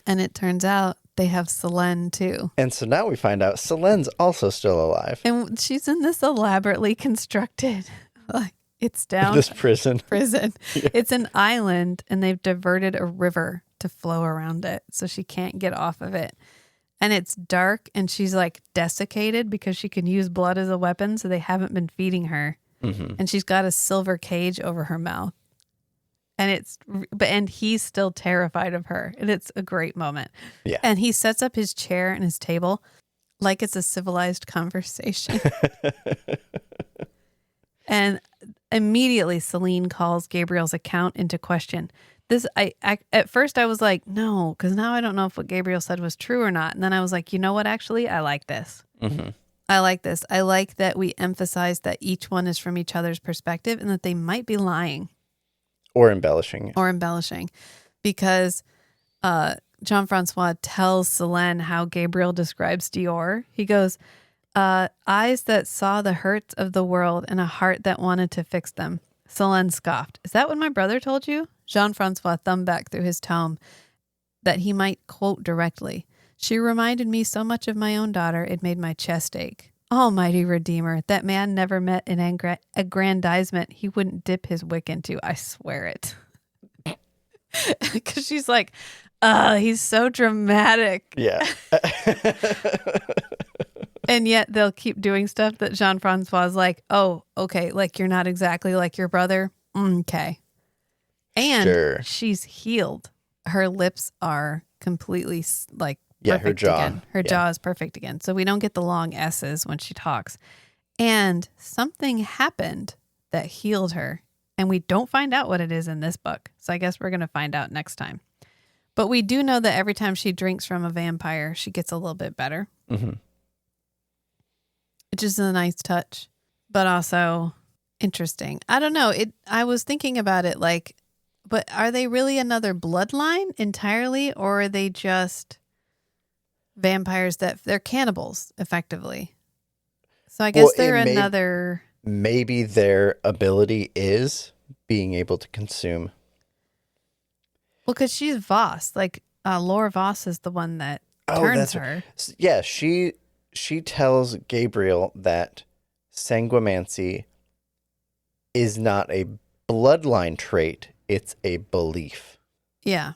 And it turns out they have Selene too. And so now we find out Selene's also still alive. And she's in this elaborately constructed, like, it's down this prison. Yeah. It's an island, and they've diverted a river to flow around it, so she can't get off of it. And it's dark, and she's like desiccated because she can use blood as a weapon, so they haven't been feeding her. And she's got a silver cage over her mouth. And he's still terrified of her, and it's a great moment. Yeah. And he sets up his chair and his table like it's a civilized conversation. And immediately Selene calls Gabriel's account into question. I at first I was like, no, because now I don't know if what Gabriel said was true or not. And then I was like, you know what? Actually, I like this. I like this. I like that we emphasize that each one is from each other's perspective, and that they might be lying. Or embellishing. Because Jean-Francois tells Selene how Gabriel describes Dior. He goes, eyes that saw the hurts of the world and a heart that wanted to fix them. Selene scoffed. Is that what my brother told you? Jean-Francois thumbed back through his tome that he might quote directly. She reminded me so much of my own daughter, it made my chest ache. Almighty Redeemer, that man never met an aggrandizement he wouldn't dip his wick into. I swear it. Because she's like, he's so dramatic. Yeah. And yet they'll keep doing stuff that Jean-Francois is like, oh, okay, like you're not exactly like your brother. Okay. And Sure. she's healed. Her lips are completely like Yeah, perfect her jaw. again. Her jaw is perfect again. So we don't get the long S's when she talks. And something happened that healed her. And we don't find out what it is in this book. So I guess we're going to find out next time. But we do know that every time she drinks from a vampire, she gets a little bit better. Mm-hmm. Which is a nice touch, but also interesting. I don't know. I was thinking about it like, but are they really another bloodline entirely, or are they just vampires they're cannibals effectively? So I guess they're another. Maybe their ability is being able to consume. Well, because she's Voss. Like Laura Voss is the one that turns her. Yeah, she tells Gabriel that sanguimancy is not a bloodline trait, it's a belief. Yeah.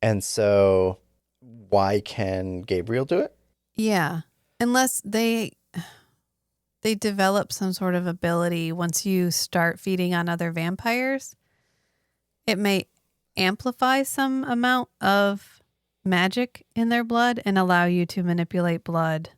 And so why can Gabriel do it? Yeah. Unless they develop some sort of ability once you start feeding on other vampires. It may amplify some amount of magic in their blood and allow you to manipulate blood.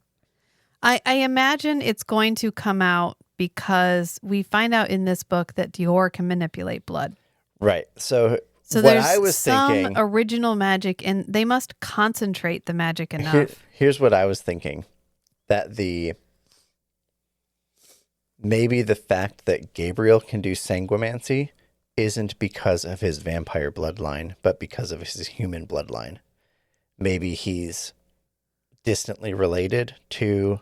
I imagine it's going to come out because we find out in this book that Dior can manipulate blood. Right. So what there's I was thinking, original magic, and they must concentrate the magic enough. Here's what I was thinking. That maybe the fact that Gabriel can do sanguimancy isn't because of his vampire bloodline, but because of his human bloodline. Maybe he's distantly related to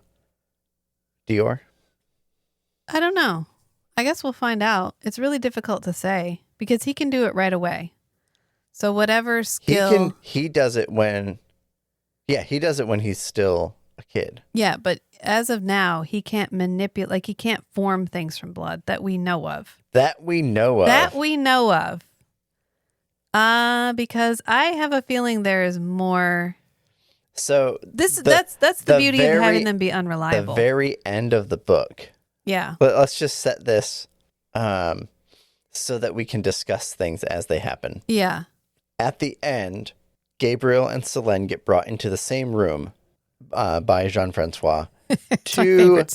Dior. I don't know. I guess we'll find out. It's really difficult to say because he can do it right away. So whatever skill he does it when he's still a kid. Yeah, but as of now, he can't manipulate, like he can't form things from blood that we know of. Because I have a feeling there is more. So that's the beauty of having them be unreliable. The very end of the book. Yeah. But let's just set this so that we can discuss things as they happen. Yeah. At the end, Gabriel and Selene get brought into the same room by Jean-Francois to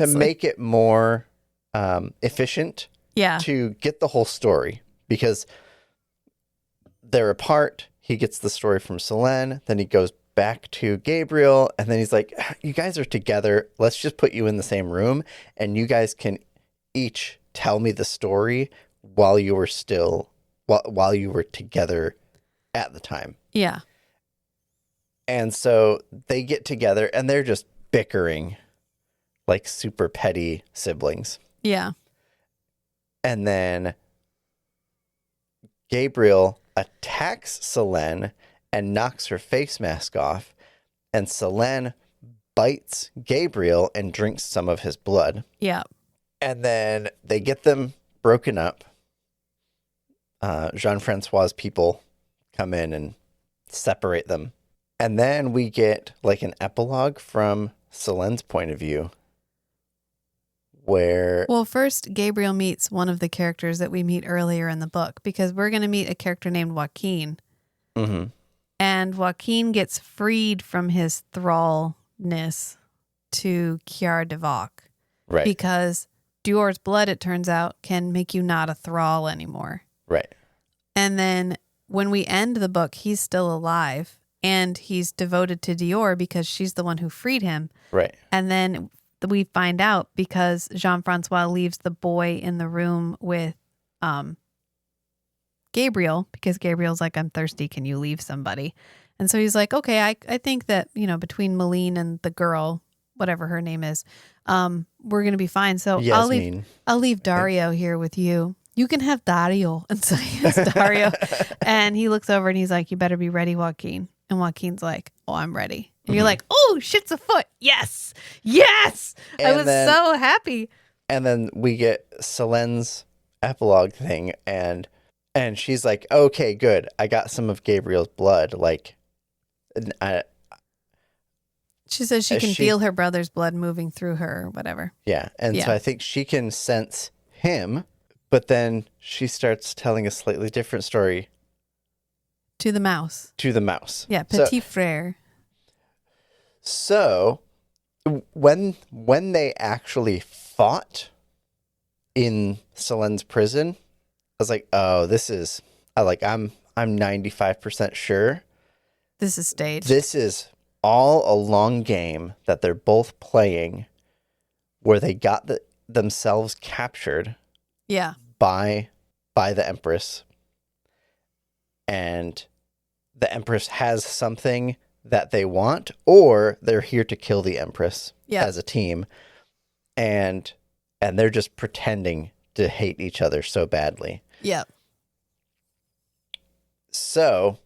make it more efficient. Yeah. To get the whole story, because they're apart. He gets the story from Selene, then he goes back to Gabriel, and then he's like, you guys are together. Let's just put you in the same room, and you guys can each tell me the story while you were together at the time. Yeah. And so they get together, and they're just bickering like super petty siblings. Yeah. And then Gabriel attacks Selene and knocks her face mask off, and Selene bites Gabriel and drinks some of his blood. Yeah. And then they get them broken up. Jean-Francois' people come in and separate them. And then we get like an epilogue from Selene's point of view. Well, first, Gabriel meets one of the characters that we meet earlier in the book, because we're going to meet a character named Joaquin. Mm-hmm. And Joaquin gets freed from his thrallness to Kiara Devok. Right. Because Dior's blood, it turns out, can make you not a thrall anymore. Right. And then when we end the book, he's still alive, and he's devoted to Dior because she's the one who freed him. Right. And then we find out because Jean-Francois leaves the boy in the room with Gabriel, because Gabriel's like, I'm thirsty, can you leave somebody? And so he's like, okay, I think that, between Malene and the girl, whatever her name is, we're going to be fine. So I'll leave Dario here with you. You can have Dario. And so he has Dario. And he looks over and he's like, you better be ready, Joaquin. And Joaquin's like, oh, I'm ready. And you're like, oh, shit's afoot. Yes. Yes. I was so happy. And then we get Selene's epilogue thing, and she's like, okay, good. I got some of Gabriel's blood. Like, she says she can feel her brother's blood moving through her or whatever. Yeah. And so I think she can sense him, but then she starts telling a slightly different story. To the mouse. Yeah, petit frere. So when they actually fought in Selene's prison, I was like, oh, I'm 95% sure this is staged. This is all a long game that they're both playing where they got themselves captured by the Empress, and the Empress has something that they want, or they're here to kill the Empress as a team, and they're just pretending to hate each other so badly. Yeah. So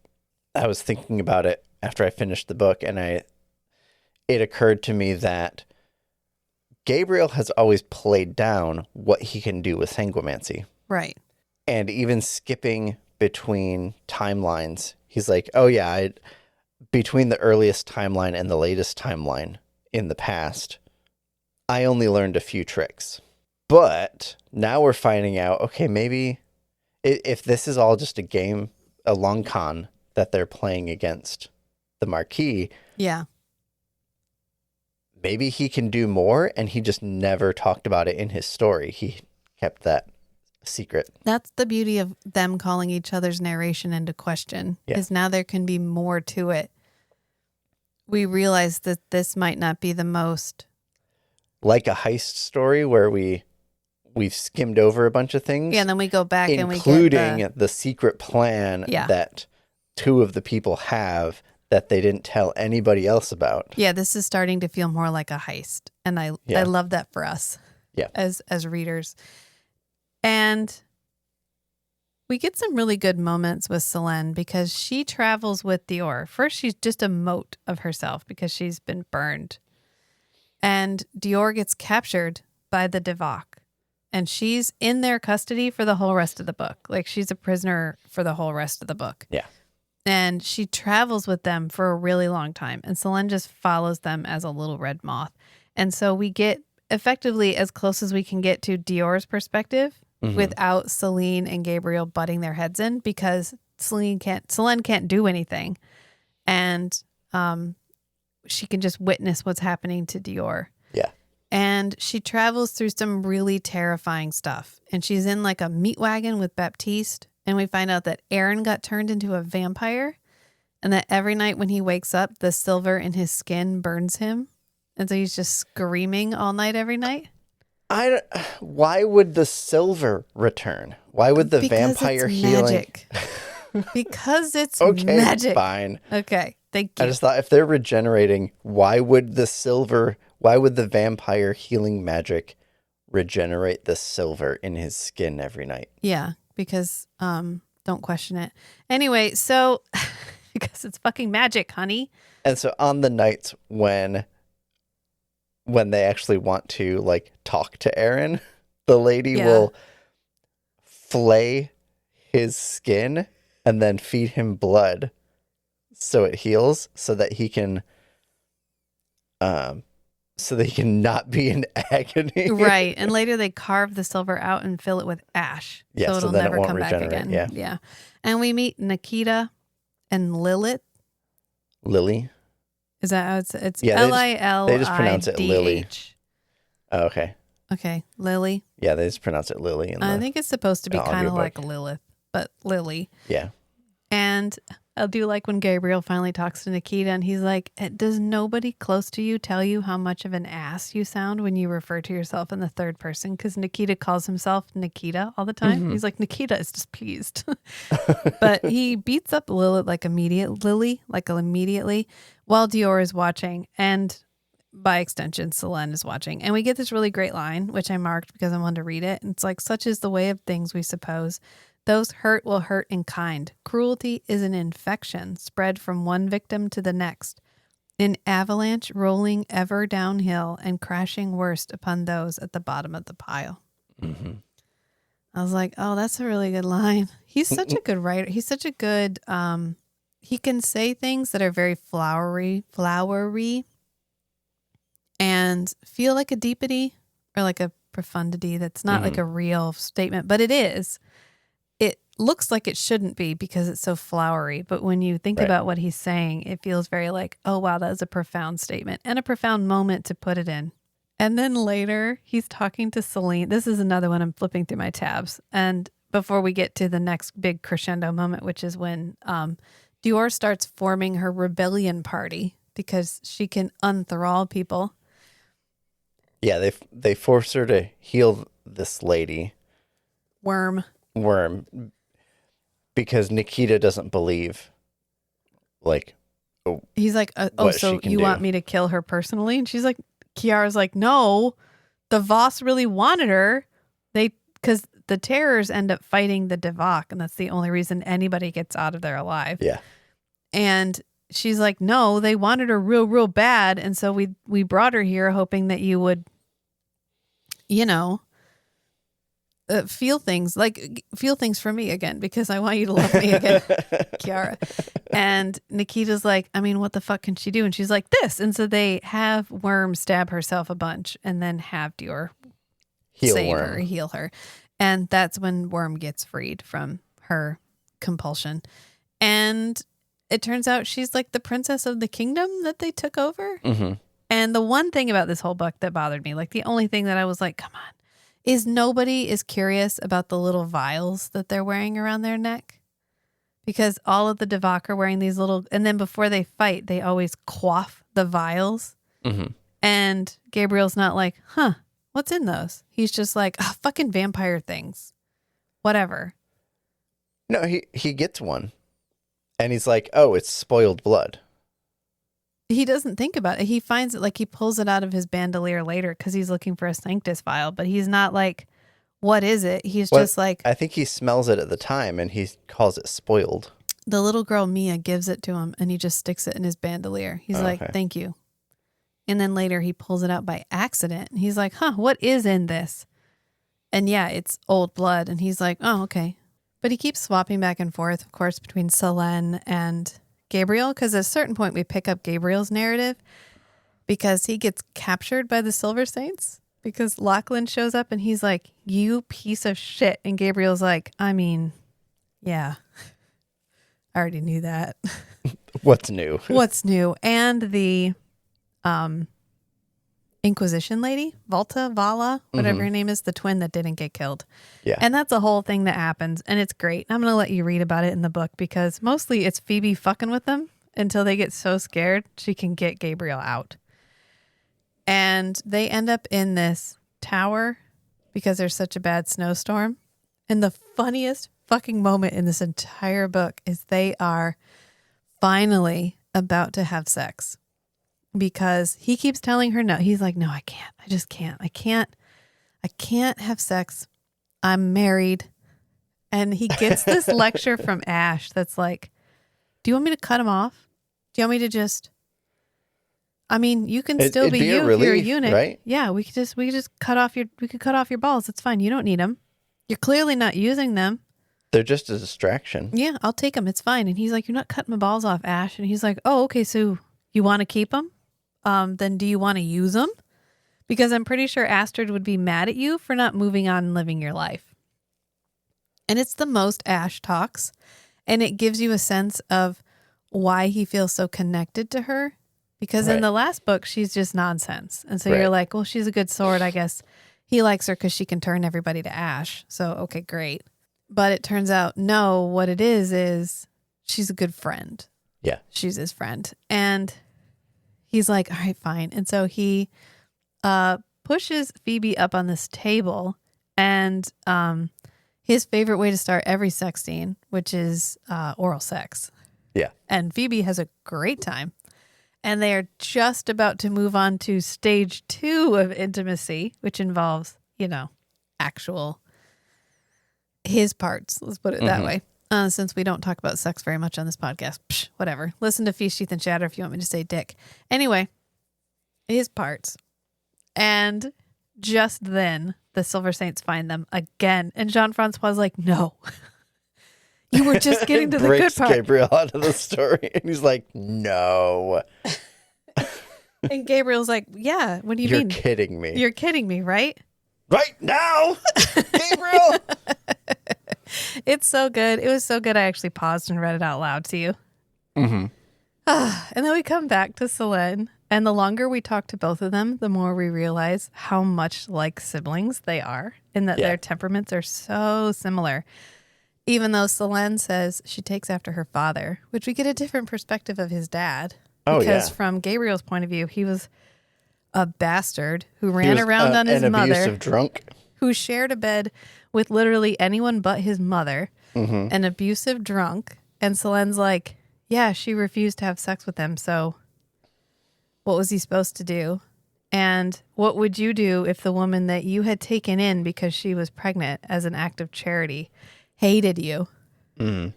I was thinking about it after I finished the book, and it occurred to me that Gabriel has always played down what he can do with sanguimancy. Right. And even skipping between timelines, he's like, oh yeah, between the earliest timeline and the latest timeline in the past, I only learned a few tricks. But now we're finding out, okay, maybe if this is all just a game, a long con that they're playing against the Marquis, maybe he can do more, and he just never talked about it in his story. He kept that secret. That's the beauty of them calling each other's narration into question, is now there can be more to it. We realize that this might not be the most... like a heist story where we've skimmed over a bunch of things. Yeah, and then we go back and we get including the secret plan that two of the people have that they didn't tell anybody else about. Yeah, this is starting to feel more like a heist, and I love that for us as readers. And we get some really good moments with Selene because she travels with Dior. First, she's just a mote of herself because she's been burned. And Dior gets captured by the Devok. And she's in their custody for the whole rest of the book. Like, she's a prisoner for the whole rest of the book. Yeah. And she travels with them for a really long time. And Selene just follows them as a little red moth. And so we get effectively as close as we can get to Dior's perspective without Selene and Gabriel butting their heads in, because Selene can't do anything. And she can just witness what's happening to Dior. Yeah. And she travels through some really terrifying stuff. And she's in like a meat wagon with Baptiste. And we find out that Aaron got turned into a vampire. And that every night when he wakes up, the silver in his skin burns him. And so he's just screaming all night every night. Why would the silver return? Why would the vampire healing? Magic. Because it's okay, magic. Fine. Okay, thank you. I just thought if they're regenerating, why would the vampire healing magic regenerate the silver in his skin every night? Yeah, because don't question it. Anyway, so because it's fucking magic, honey. And so on the nights when they actually want to like talk to Aaron, the lady will flay his skin and then feed him blood so it heals, so that he can not be in agony. Right. And later they carve the silver out and fill it with ash. Yeah, so it'll then never it won't come back regenerate. again. Yeah. And we meet Nikita and Lilith. Lily? Is that how it's Lilidh? They just pronounce it Lily. Oh, okay. Okay, Lily. Yeah, they just pronounce it Lily. I think it's supposed to be kind of like Lilith, but Lily. Yeah. And I do like when Gabriel finally talks to Nikita and he's like, does nobody close to you tell you how much of an ass you sound when you refer to yourself in the third person? Because Nikita calls himself Nikita all the time. Mm-hmm. He's like, Nikita is displeased. But he beats up Lilith immediately while Dior is watching. And by extension, Selene is watching. And we get this really great line, which I marked because I wanted to read it. And it's like, such is the way of things, we suppose. Those hurt will hurt in kind. Cruelty is an infection spread from one victim to the next. an avalanche rolling ever downhill and crashing worst upon those at the bottom of the pile. Mm-hmm. I was like, oh, that's a really good line. He's such a good writer. He's such a good, he can say things that are very flowery, and feel like a deepity or like a profundity that's not like a real statement, but it is. It looks like it shouldn't be because it's so flowery, but when you think about what he's saying, it feels very like, oh wow, that was a profound statement and a profound moment to put it in. And then later he's talking to Celine. This is another one. I'm flipping through my tabs, and before we get to the next big crescendo moment, which is when Dior starts forming her rebellion party because she can unthrall people. Yeah, they force her to heal this lady. Worm. Because Nikita doesn't believe, like, he's like, so you want me to kill her personally? And she's like, Kiara's like, no, the Voss really wanted her. Because the terrors end up fighting the Devok, and that's the only reason anybody gets out of there alive. Yeah. And she's like, no, they wanted her real, real bad. And so we brought her here hoping that you would, feel things for me again, because I want you to love me again, Kiara. And Nikita's like, I mean, what the fuck can she do? And she's like, this. And so they have Worm stab herself a bunch and then have Dior heal her. And that's when Worm gets freed from her compulsion. And it turns out she's like the princess of the kingdom that they took over. Mm-hmm. And the one thing about this whole book that bothered me, like the only thing that I was like, come on, is nobody is curious about the little vials that they're wearing around their neck. Because all of the Devok are wearing these little, and then before they fight, they always quaff the vials. Mm-hmm. And Gabriel's not like, what's in those? He's just like, fucking vampire things. Whatever. No, he gets one. And he's like, oh, it's spoiled blood. He doesn't think about it. He finds it, like he pulls it out of his bandolier later because he's looking for a Sanctus vial, but he's not like, what is it? He's just like... I think he smells it at the time and he calls it spoiled. The little girl, Mia, gives it to him and he just sticks it in his bandolier. He's like, thank you. And then later he pulls it out by accident. And he's like, what is in this? And yeah, it's old blood. And he's like, oh, okay. But he keeps swapping back and forth, of course, between Selene and Gabriel, because at a certain point we pick up Gabriel's narrative because he gets captured by the Silver Saints because Lachlan shows up and he's like, you piece of shit. And Gabriel's like, I mean, yeah, I already knew that. What's new? What's new? And the Inquisition lady, Vala, whatever her name is, the twin that didn't get killed. Yeah. And that's a whole thing that happens. And it's great. I'm going to let you read about it in the book because mostly it's Phoebe fucking with them until they get so scared she can get Gabriel out. And they end up in this tower because there's such a bad snowstorm. And the funniest fucking moment in this entire book is they are finally about to have sex. Because he keeps telling her no. He's like, no, I can't. I just can't. I can't have sex. I'm married. And he gets this lecture from Ash that's like, do you want me to cut him off? Do you want me to just, I mean, you can still be you if you're a eunuch. Right? Yeah, we could just cut off your balls. It's fine. You don't need them. You're clearly not using them. They're just a distraction. Yeah, I'll take them. It's fine. And he's like, you're not cutting my balls off, Ash. And he's like, oh, okay, so you want to keep them? Then do you want to use them? Because I'm pretty sure Astrid would be mad at you for not moving on and living your life. And it's the most Ash talks. And it gives you a sense of why he feels so connected to her. Because in the last book, she's just nonsense. And so you're like, well, she's a good sword. I guess he likes her because she can turn everybody to ash. So, okay, great. But it turns out, no, what it is she's a good friend. Yeah. She's his friend. And he's like, all right, fine. And so he pushes Phoebe up on this table and his favorite way to start every sex scene, which is oral sex. Yeah. And Phoebe has a great time. And they are just about to move on to stage 2 of intimacy, which involves, actual his parts. Let's put it that way. Since we don't talk about sex very much on this podcast. Psh, whatever. Listen to Feast, Teeth, and Chatter if you want me to say dick. Anyway, his parts. And just then, the Silver Saints find them again. And Jean-Francois is like, no. You were just getting to the good Breaks part. Gabriel out of the story. And he's like, no. And Gabriel's like, yeah, what do you You're mean? kidding me. You're kidding me, right? Right now, Gabriel. It's so good. It was so good. I actually paused and read it out loud to you. Mm-hmm. And then we come back to Selene. And the longer we talk to both of them, the more we realize how much like siblings they are and that their temperaments are so similar. Even though Selene says she takes after her father, which we get a different perspective of his dad. Because from Gabriel's point of view, he was a bastard who ran around on his an mother. abusive drunk. Who shared a bed with literally anyone but his mother. Mm-hmm. An abusive drunk. And Selene's like, yeah, she refused to have sex with him, so what was he supposed to do? And what would you do if the woman that you had taken in because she was pregnant as an act of charity hated you and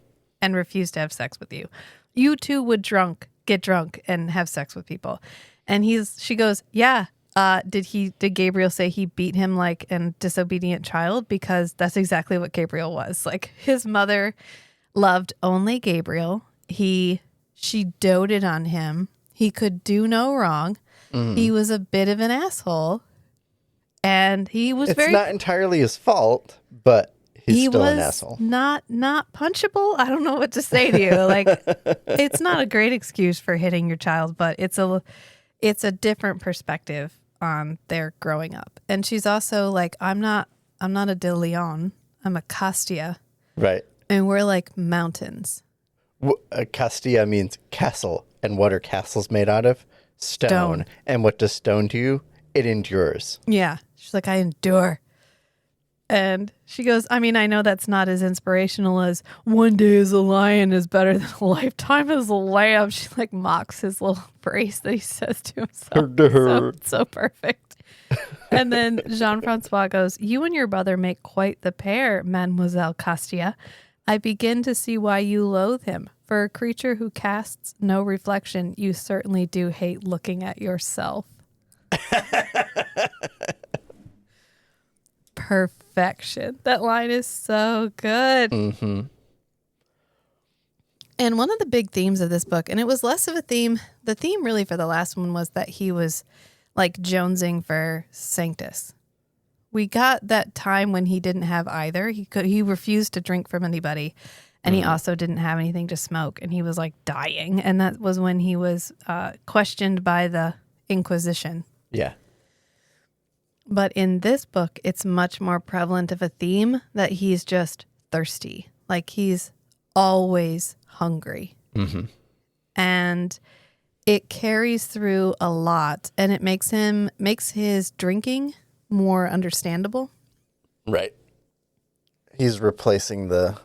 refused to have sex with you? You too would get drunk and have sex with people. And she goes, yeah. Did Gabriel say he beat him like a disobedient child? Because that's exactly what Gabriel was. Like, his mother loved only Gabriel. She doted on him. He could do no wrong. He was a bit of an asshole. And he was It's not entirely his fault, but he's still an asshole. Not punchable. I don't know what to say to you. Like, it's not a great excuse for hitting your child, but it's a different perspective on their growing up. And she's also like, I'm not a de Leon. I'm a Castia. Right. And we're like mountains. Castia means castle. And what are castles made out of? Stone. And what does stone to you? It endures. Yeah. She's like, I endure. And she goes, I mean, I know that's not as inspirational as one day as a lion is better than a lifetime as a lamb. She like mocks his little phrase that he says to himself. So perfect. And then Jean-Francois goes, you and your brother make quite the pair, Mademoiselle Castia. I begin to see why you loathe him. For a creature who casts no reflection, you certainly do hate looking at yourself. Perfection. That line is so good. Mm-hmm. And one of the big themes of this book, and it was less of a theme, the theme really for the last one was that he was like jonesing for Sanctus. We got that time when he didn't have either. He refused to drink from anybody, and he also didn't have anything to smoke, and he was like dying. And that was when he was questioned by the Inquisition. Yeah. But in this book, it's much more prevalent of a theme that he's just thirsty. Like, he's always hungry. Mm-hmm. And it carries through a lot, and it makes his drinking more understandable. Right. He's replacing the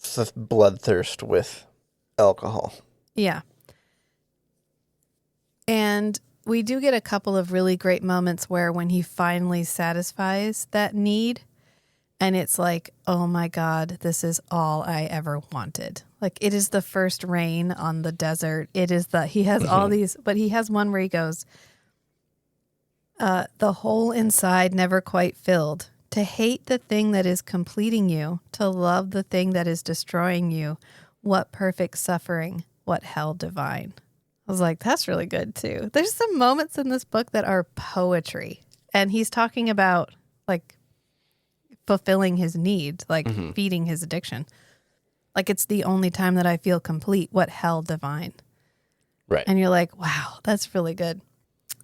bloodthirst with alcohol. Yeah. And we do get a couple of really great moments where when he finally satisfies that need, and it's like, oh my God, this is all I ever wanted. Like, it is the first rain on the desert. It is he has all these, but he has one where he goes, the hole inside never quite filled. To hate the thing that is completing you, to love the thing that is destroying you. What perfect suffering, what hell divine. I was like, that's really good too. There's some moments in this book that are poetry. And he's talking about like fulfilling his needs, like feeding his addiction. Like, it's the only time that I feel complete. What hell divine. Right. And you're like, wow, that's really good.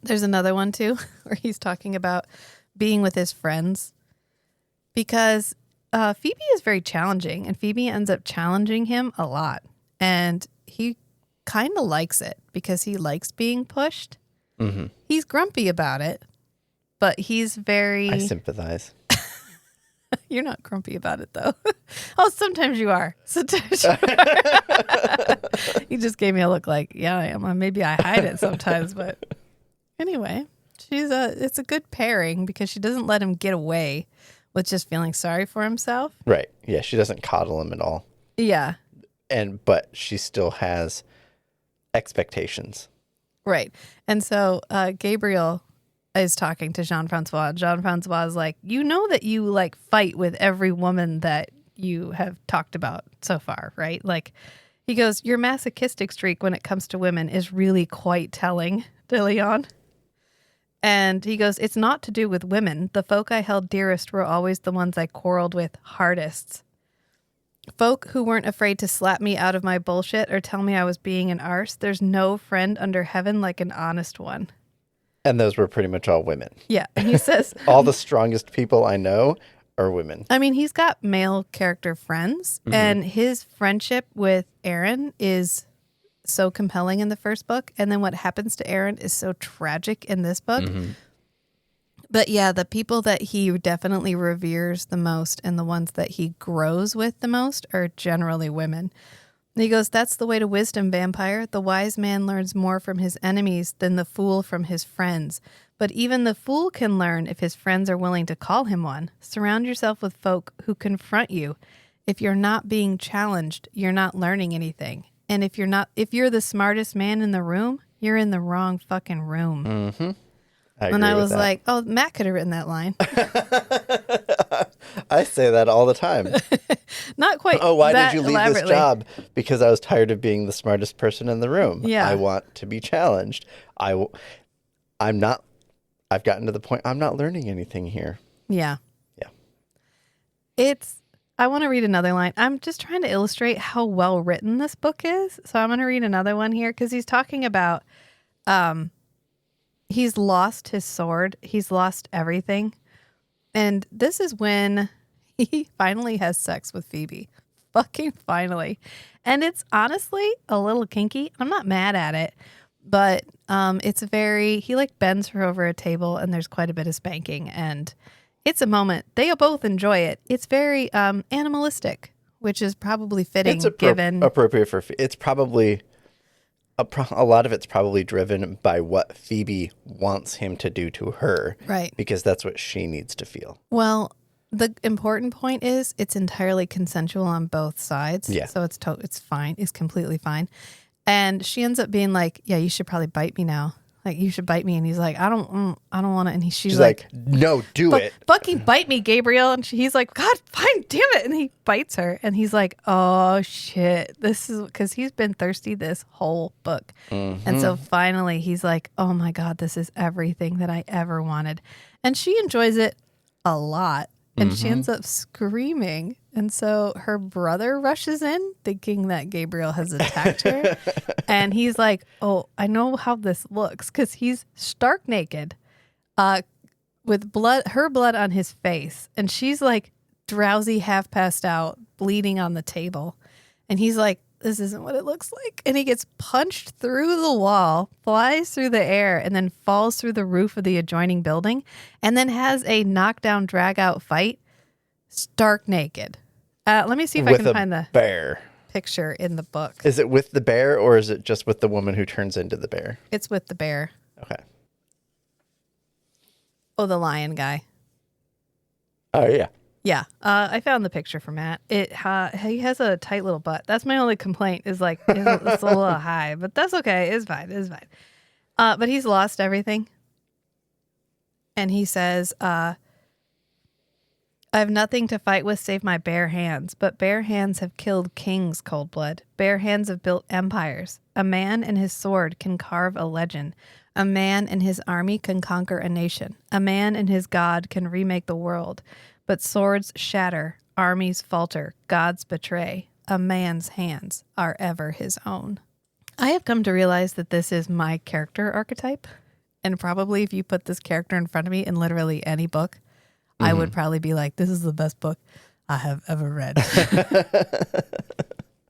There's another one too, where he's talking about being with his friends. Because Phoebe is very challenging, and Phoebe ends up challenging him a lot. And he kind of likes it because he likes being pushed. Mm-hmm. He's grumpy about it, but he's very... I sympathize. You're not grumpy about it, though. Oh, sometimes you are. Sometimes you are. He just gave me a look like, yeah, I am. Maybe I hide it sometimes, but anyway, it's a good pairing because she doesn't let him get away with just feeling sorry for himself. Right. Yeah, she doesn't coddle him at all. Yeah. But she still has expectations. Right. And so Gabriel is talking to Jean-Francois. Jean-Francois is like, you know that you like fight with every woman that you have talked about so far, right? Like, he goes, your masochistic streak when it comes to women is really quite telling, De Leon. And he goes, it's not to do with women. The folk I held dearest were always the ones I quarreled with hardest. Folk who weren't afraid to slap me out of my bullshit or tell me I was being an arse. There's no friend under heaven like an honest one. And those were pretty much all women. Yeah. And he says, All the strongest people I know are women. I mean, he's got male character friends, and his friendship with Aaron is so compelling in the first book. And then what happens to Aaron is so tragic in this book. But yeah, the people that he definitely reveres the most and the ones that he grows with the most are generally women. And he goes, that's the way to wisdom, vampire. The wise man learns more from his enemies than the fool from his friends. But even the fool can learn if his friends are willing to call him one. Surround yourself with folk who confront you. If you're not being challenged, you're not learning anything. And if you're the smartest man in the room, you're in the wrong fucking room. Mm-hmm. I was like, oh, Matt could have written that line. I say that all the time. Not quite. Oh, why did you leave elaborately. this job? Because I was tired of being the smartest person in the room. Yeah. I want to be challenged. I'm not. I've gotten to the point I'm not learning anything here. Yeah. Yeah. I want to read another line. I'm just trying to illustrate how well written this book is. So I'm going to read another one here because he's talking about he's lost his sword. He's lost everything. And this is when he finally has sex with Phoebe. Fucking finally. And it's honestly a little kinky. I'm not mad at it. But he like bends her over a table and there's quite a bit of spanking. And it's a moment. They both enjoy it. It's very animalistic, which is probably fitting given. Appropriate for. It's probably. A lot of it's probably driven by what Phoebe wants him to do to her. Right. Because that's what she needs to feel. Well, the important point is it's entirely consensual on both sides. Yeah. So it's fine. It's completely fine. And she ends up being like, yeah, you should probably bite me now. Like, you should bite me. And he's like, I don't want to. And she's like, no, do it. Fucking bite me, Gabriel. And he's like, God, fine, damn it. And he bites her. And he's like, oh, shit. This is because he's been thirsty this whole book. And so finally he's like, oh my God, this is everything that I ever wanted. And she enjoys it a lot. And she ends up screaming. And so her brother rushes in thinking that Gabriel has attacked her. And he's like, oh, I know how this looks. Because he's stark naked with her blood on his face. And she's like drowsy, half passed out, bleeding on the table. And he's like, this isn't what it looks like. And he gets punched through the wall, flies through the air, and then falls through the roof of the adjoining building, and then has a knockdown, drag-out fight, stark naked. Let me see if I can find the bear picture in the book. Is it with the bear, or is it just with the woman who turns into the bear? It's with the bear. Okay. Oh, the lion guy. Oh, yeah. Yeah, I found the picture for Matt. He has a tight little butt. That's my only complaint is like it's a little high, but that's okay. It's fine. It's fine. But he's lost everything, and he says, "I have nothing to fight with save my bare hands. But bare hands have killed kings, cold blood. Bare hands have built empires. A man and his sword can carve a legend. A man and his army can conquer a nation. A man and his god can remake the world." But swords shatter, armies falter, gods betray. A man's hands are ever his own. I have come to realize that this is my character archetype. And probably if you put this character in front of me in literally any book, I would probably be like, this is the best book I have ever read.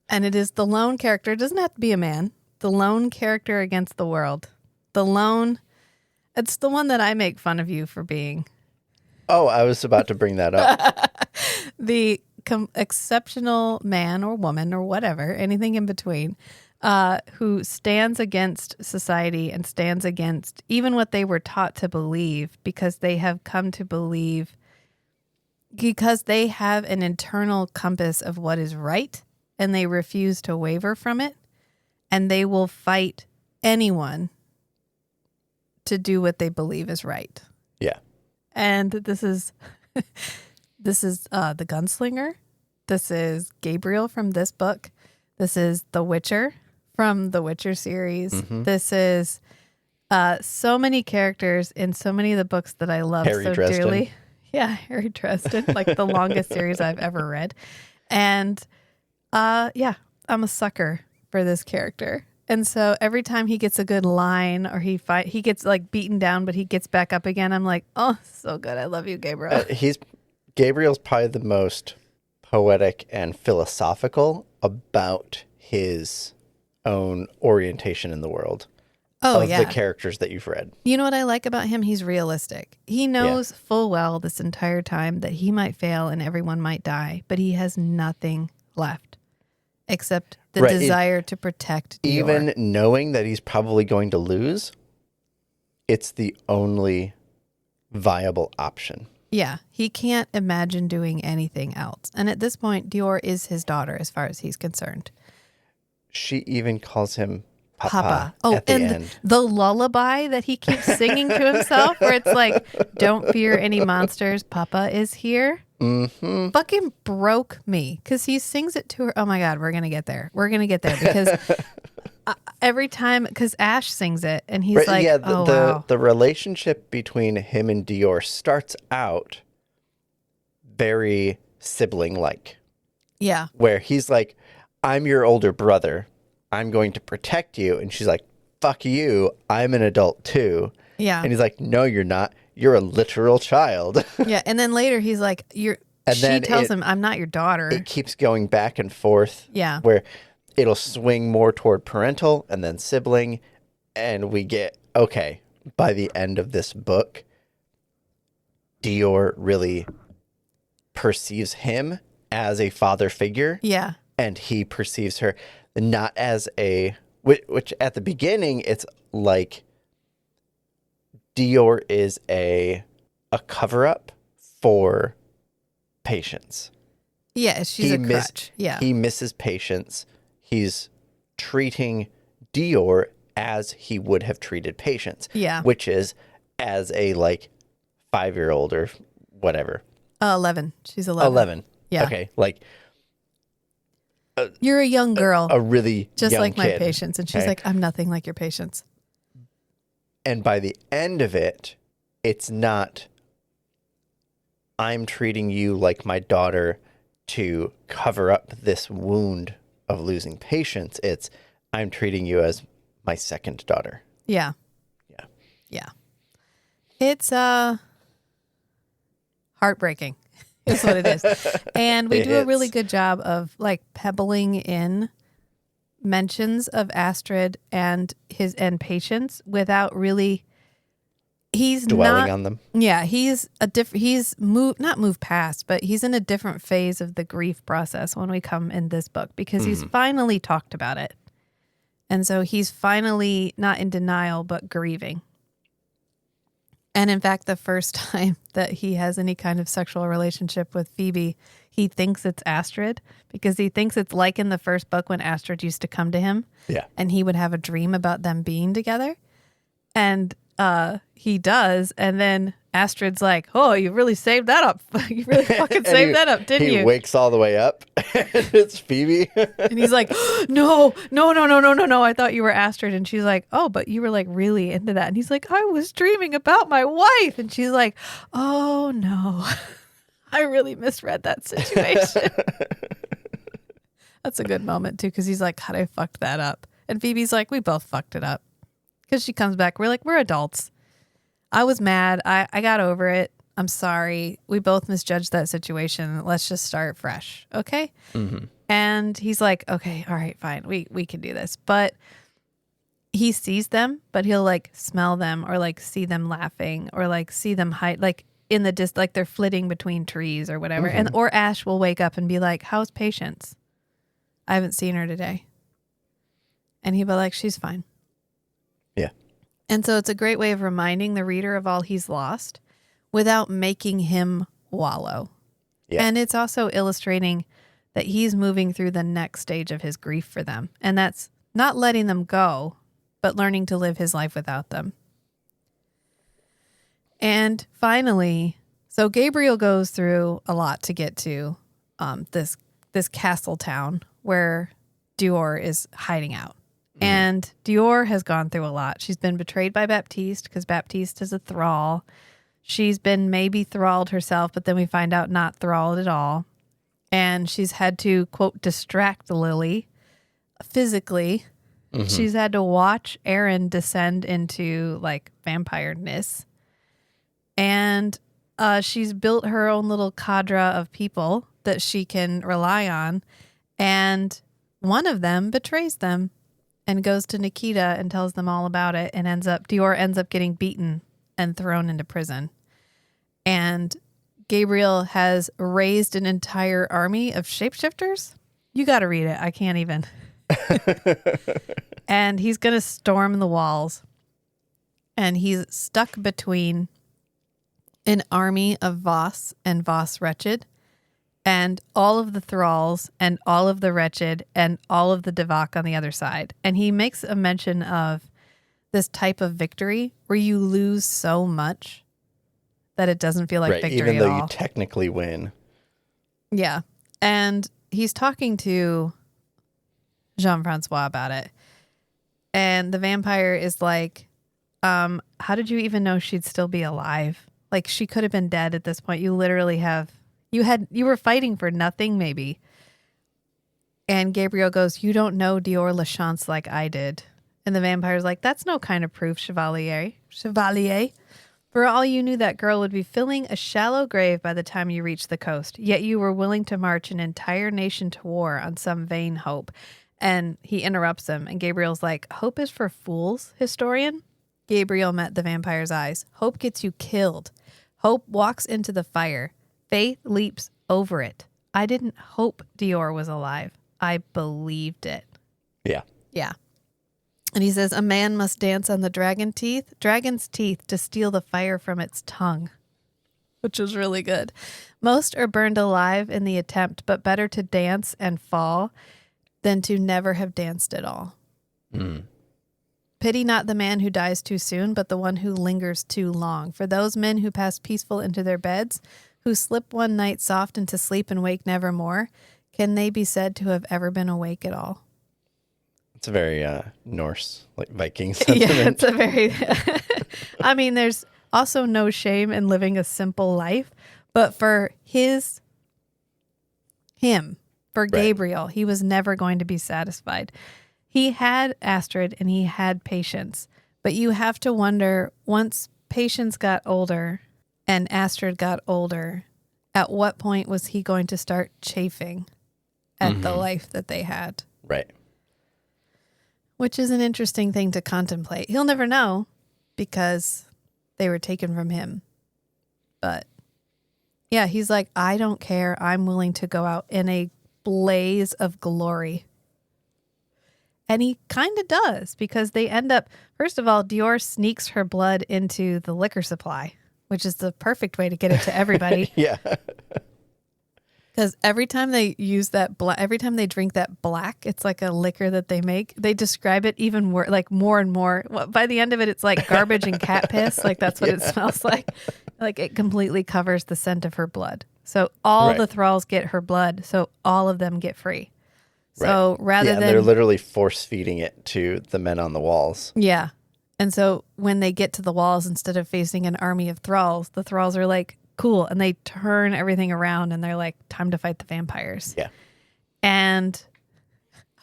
And it is the lone character. It doesn't have to be a man. The lone character against the world. It's the one that I make fun of you for being. Oh, I was about to bring that up. The exceptional man or woman or whatever, anything in between, who stands against society and stands against even what they were taught to believe because they have come to believe, because they have an internal compass of what is right and they refuse to waver from it, and they will fight anyone to do what they believe is right. Yeah. And this is the gunslinger. This is Gabriel from this book. This is the Witcher from the Witcher series. This is so many characters in so many of the books that I love Harry so Dresden. dearly. Yeah, Harry Dresden, like the longest series I've ever read. And yeah, I'm a sucker for this character. And so every time he gets a good line or he gets like beaten down, but he gets back up again, I'm like, oh, so good. I love you, Gabriel. Gabriel's probably the most poetic and philosophical about his own orientation in the world. Oh, of yeah. the characters that you've read. You know what I like about him? He's realistic. He knows full well this entire time that he might fail and everyone might die, but he has nothing left except the desire to protect Dior. Even knowing that he's probably going to lose, it's the only viable option. Yeah, he can't imagine doing anything else. And at this point, Dior is his daughter as far as he's concerned. She even calls him Papa. Oh, at the and end. the lullaby that he keeps singing to himself where it's like, don't fear any monsters, Papa is here. Mm-hmm. Fucking broke me because he sings it to her. Oh my God, we're going to get there. We're going to get there because every time, because Ash sings it and he's like, yeah, wow. The relationship between him and Dior starts out very sibling-like. Yeah. Where he's like, I'm your older brother. I'm going to protect you. And she's like, fuck you. I'm an adult too. Yeah. And he's like, no, you're not. You're a literal child. Yeah. And then later he's like, she tells him, I'm not your daughter. It keeps going back and forth. Yeah. Where it'll swing more toward parental and then sibling. And we get, okay, by the end of this book, Dior really perceives him as a father figure. Yeah. And he perceives her not as which at the beginning, it's like Dior is a cover-up for Patience. Yeah, she's a crutch. Yeah. He misses Patience. He's treating Dior as he would have treated Patience. Yeah. Which is as a 5-year-old or whatever. 11. She's 11. 11. Yeah. Okay. You're a young girl. A really just young like kid. my Patience. And she's like, I'm nothing like your Patience. And by the end of it, it's not, I'm treating you like my daughter to cover up this wound of losing Patience. It's, I'm treating you as my second daughter. Yeah. Yeah. Yeah. It's heartbreaking. Is what it is. And we do a really good job of pebbling in mentions of Astrid and Patience without really dwelling on them. Yeah, he's not moved past, but he's in a different phase of the grief process when we come in this book because he's finally talked about it. And so he's finally not in denial but grieving. And in fact, the first time that he has any kind of sexual relationship with Phoebe, he thinks it's Astrid because he thinks it's like in the first book when Astrid used to come to him. Yeah. And he would have a dream about them being together. And he does. And then Astrid's like, oh, you really saved that up. You really fucking saved that up, didn't you? He wakes all the way up and it's Phoebe. And he's like, no. I thought you were Astrid. And she's like, oh, but you were really into that. And he's like, I was dreaming about my wife. And she's like, oh no, I really misread that situation. That's a good moment too. Cause he's like, God, I fucked that up. And Phoebe's like, we both fucked it up. Cause she comes back. We're like, we're adults. I was mad. I got over it. I'm sorry. We both misjudged that situation. Let's just start fresh. Okay. Mm-hmm. And he's like, okay, all right, fine. We can do this. But he sees them, but he'll smell them or see them laughing or see them hide, in the they're flitting between trees or whatever. Mm-hmm. And or Ash will wake up and be like, how's Patience? I haven't seen her today. And he'll be like, she's fine. Yeah. And so it's a great way of reminding the reader of all he's lost without making him wallow. Yeah. And it's also illustrating that he's moving through the next stage of his grief for them. And that's not letting them go, but learning to live his life without them. And finally, so Gabriel goes through a lot to get to this castle town where Dior is hiding out. And Dior has gone through a lot. She's been betrayed by Baptiste because Baptiste is a thrall. She's been maybe thralled herself, but then we find out not thralled at all. And she's had to, quote, distract Lily physically. Mm-hmm. She's had to watch Aaron descend into, like, vampire-ness. And she's built her own little cadre of people that she can rely on. And one of them betrays them and goes to Nikita and tells them all about it, and Dior ends up getting beaten and thrown into prison. And Gabriel has raised an entire army of shapeshifters. You got to read it. I can't even. And he's going to storm the walls. And he's stuck between an army of Voss and Voss Wretched, and all of the thralls and all of the wretched and all of the Devak on the other side. And he makes a mention of this type of victory where you lose so much that it doesn't feel like victory even at though all. you technically win. Yeah. And he's talking to Jean-Francois about it. And the vampire is like, how did you even know she'd still be alive? Like, she could have been dead at this point. You literally have... You were fighting for nothing, maybe. And Gabriel goes, you don't know Dior Lachance like I did. And the vampire's like, that's no kind of proof, Chevalier. For all you knew, that girl would be filling a shallow grave by the time you reached the coast. Yet you were willing to march an entire nation to war on some vain hope. And he interrupts him. And Gabriel's like, hope is for fools, historian. Gabriel met the vampire's eyes. Hope gets you killed. Hope walks into the fire. Faith leaps over it. I didn't hope Dior was alive. I believed it. Yeah. Yeah. And he says, a man must dance on the dragon's teeth to steal the fire from its tongue, which was really good. Most are burned alive in the attempt, but better to dance and fall than to never have danced at all. Pity not the man who dies too soon, but the one who lingers too long. For those men who pass peaceful into their beds, who slip one night soft into sleep and wake nevermore, can they be said to have ever been awake at all? It's a very Norse, like Viking sentiment. Yeah, it's a very... I mean, there's also no shame in living a simple life, but for Gabriel, he was never going to be satisfied. He had Astrid and he had Patience, but you have to wonder, once Patience got older and Astrid got older, at what point was he going to start chafing at the life that they had? Right. Which is an interesting thing to contemplate. He'll never know because they were taken from him. But yeah, he's like, I don't care. I'm willing to go out in a blaze of glory. And he kind of does, because they end up, first of all, Dior sneaks her blood into the liquor supply, which is the perfect way to get it to everybody. Yeah. Because every time they use that every time they drink that black, it's like a liquor that they make. They describe it even more, like more and more. By the end of it, it's like garbage and cat piss. Like that's what it smells like. Like it completely covers the scent of her blood. So all the thralls get her blood. So all of them get free. So rather than they're literally force feeding it to the men on the walls. Yeah. And so when they get to the walls, instead of facing an army of thralls, the thralls are like, cool. And they turn everything around and they're like, time to fight the vampires. Yeah. And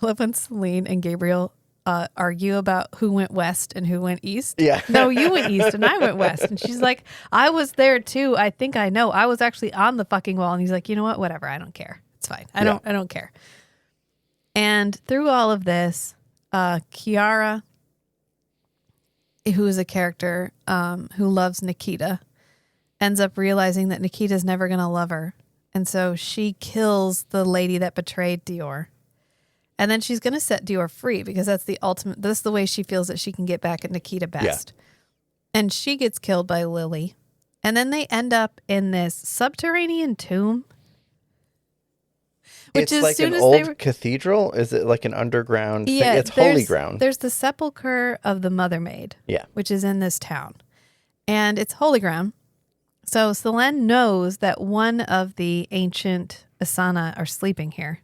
I love when Celine and Gabriel argue about who went west and who went east. Yeah. No, you went east and I went west. And she's like, I was there too. I think I know. I was actually on the fucking wall. And he's like, you know what? Whatever. I don't care. It's fine. I don't care. And through all of this, Kiara, who is a character who loves Nikita, ends up realizing that Nikita's never going to love her. And so she kills the lady that betrayed Dior. And then she's going to set Dior free because that's the way she feels that she can get back at Nikita best. Yeah. And she gets killed by Lily. And then they end up in this subterranean tomb Which It's as like soon an as they old were, cathedral. Is it like an underground thing? yeah, It's holy ground. there's the sepulcher of the Mother Maid, Yeah. which is in this town, and it's holy ground. So Selene knows that one of the ancient Asana are sleeping here.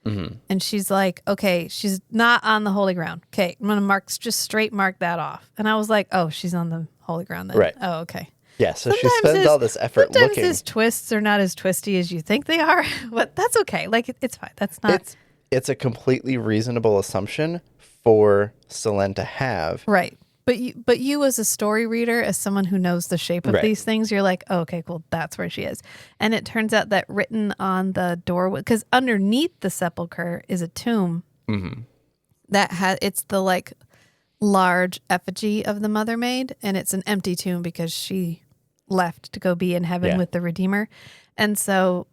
Mm-hmm. And she's like, okay, she's not on the holy ground. Okay, I'm going to just straight mark that off. And I was like, oh, she's on the holy ground then. Right. Oh, okay. Yeah, so she spends all this effort sometimes looking. his twists are not as twisty as you think they are, but that's okay. Like, it's fine. That's not. It's a completely reasonable assumption for Selene to have. Right. But you as a story reader, as someone who knows the shape of Right. these things, you're like, oh, okay, cool, that's where she is. And it turns out that written on the doorway, because underneath the sepulcher is a tomb that it's the like large effigy of the Mother Maid, and it's an empty tomb because she left to go be in heaven with the Redeemer. And so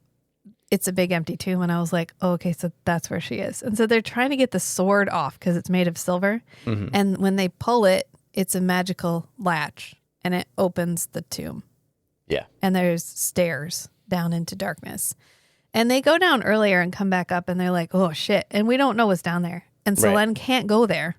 it's a big empty tomb, and I was like, oh, okay, so that's where she is. And so they're trying to get the sword off because it's made of silver. And when they pull it, it's a magical latch, and it opens the tomb. Yeah. And there's stairs down into darkness. And they go down earlier and come back up, and they're like, oh, shit. And we don't know what's down there. And Selene can't go there.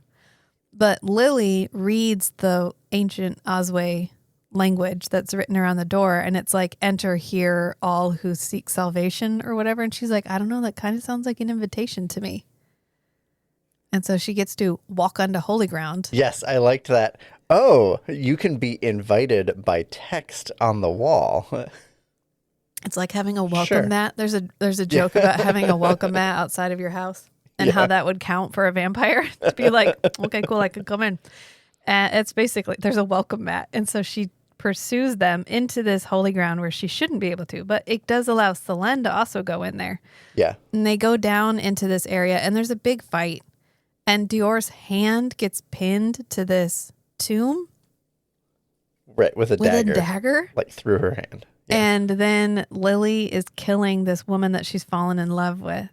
But Lily reads the ancient Oswe language that's written around the door, and it's like, enter here all who seek salvation or whatever. And she's like, I don't know, that kind of sounds like an invitation to me. And so she gets to walk onto holy ground. Yes, I liked that. Oh, you can be invited by text on the wall. It's like having a welcome Sure. mat. There's a joke about having a welcome mat outside of your house and how that would count for a vampire to be like, okay, cool, I could come in. It's basically, there's a welcome mat. And so she pursues them into this holy ground where she shouldn't be able to, but it does allow Selene to also go in there. Yeah. And they go down into this area, and there's a big fight. And Dior's hand gets pinned to this tomb. Right, with a dagger. Like through her hand. Yeah. And then Lily is killing this woman that she's fallen in love with.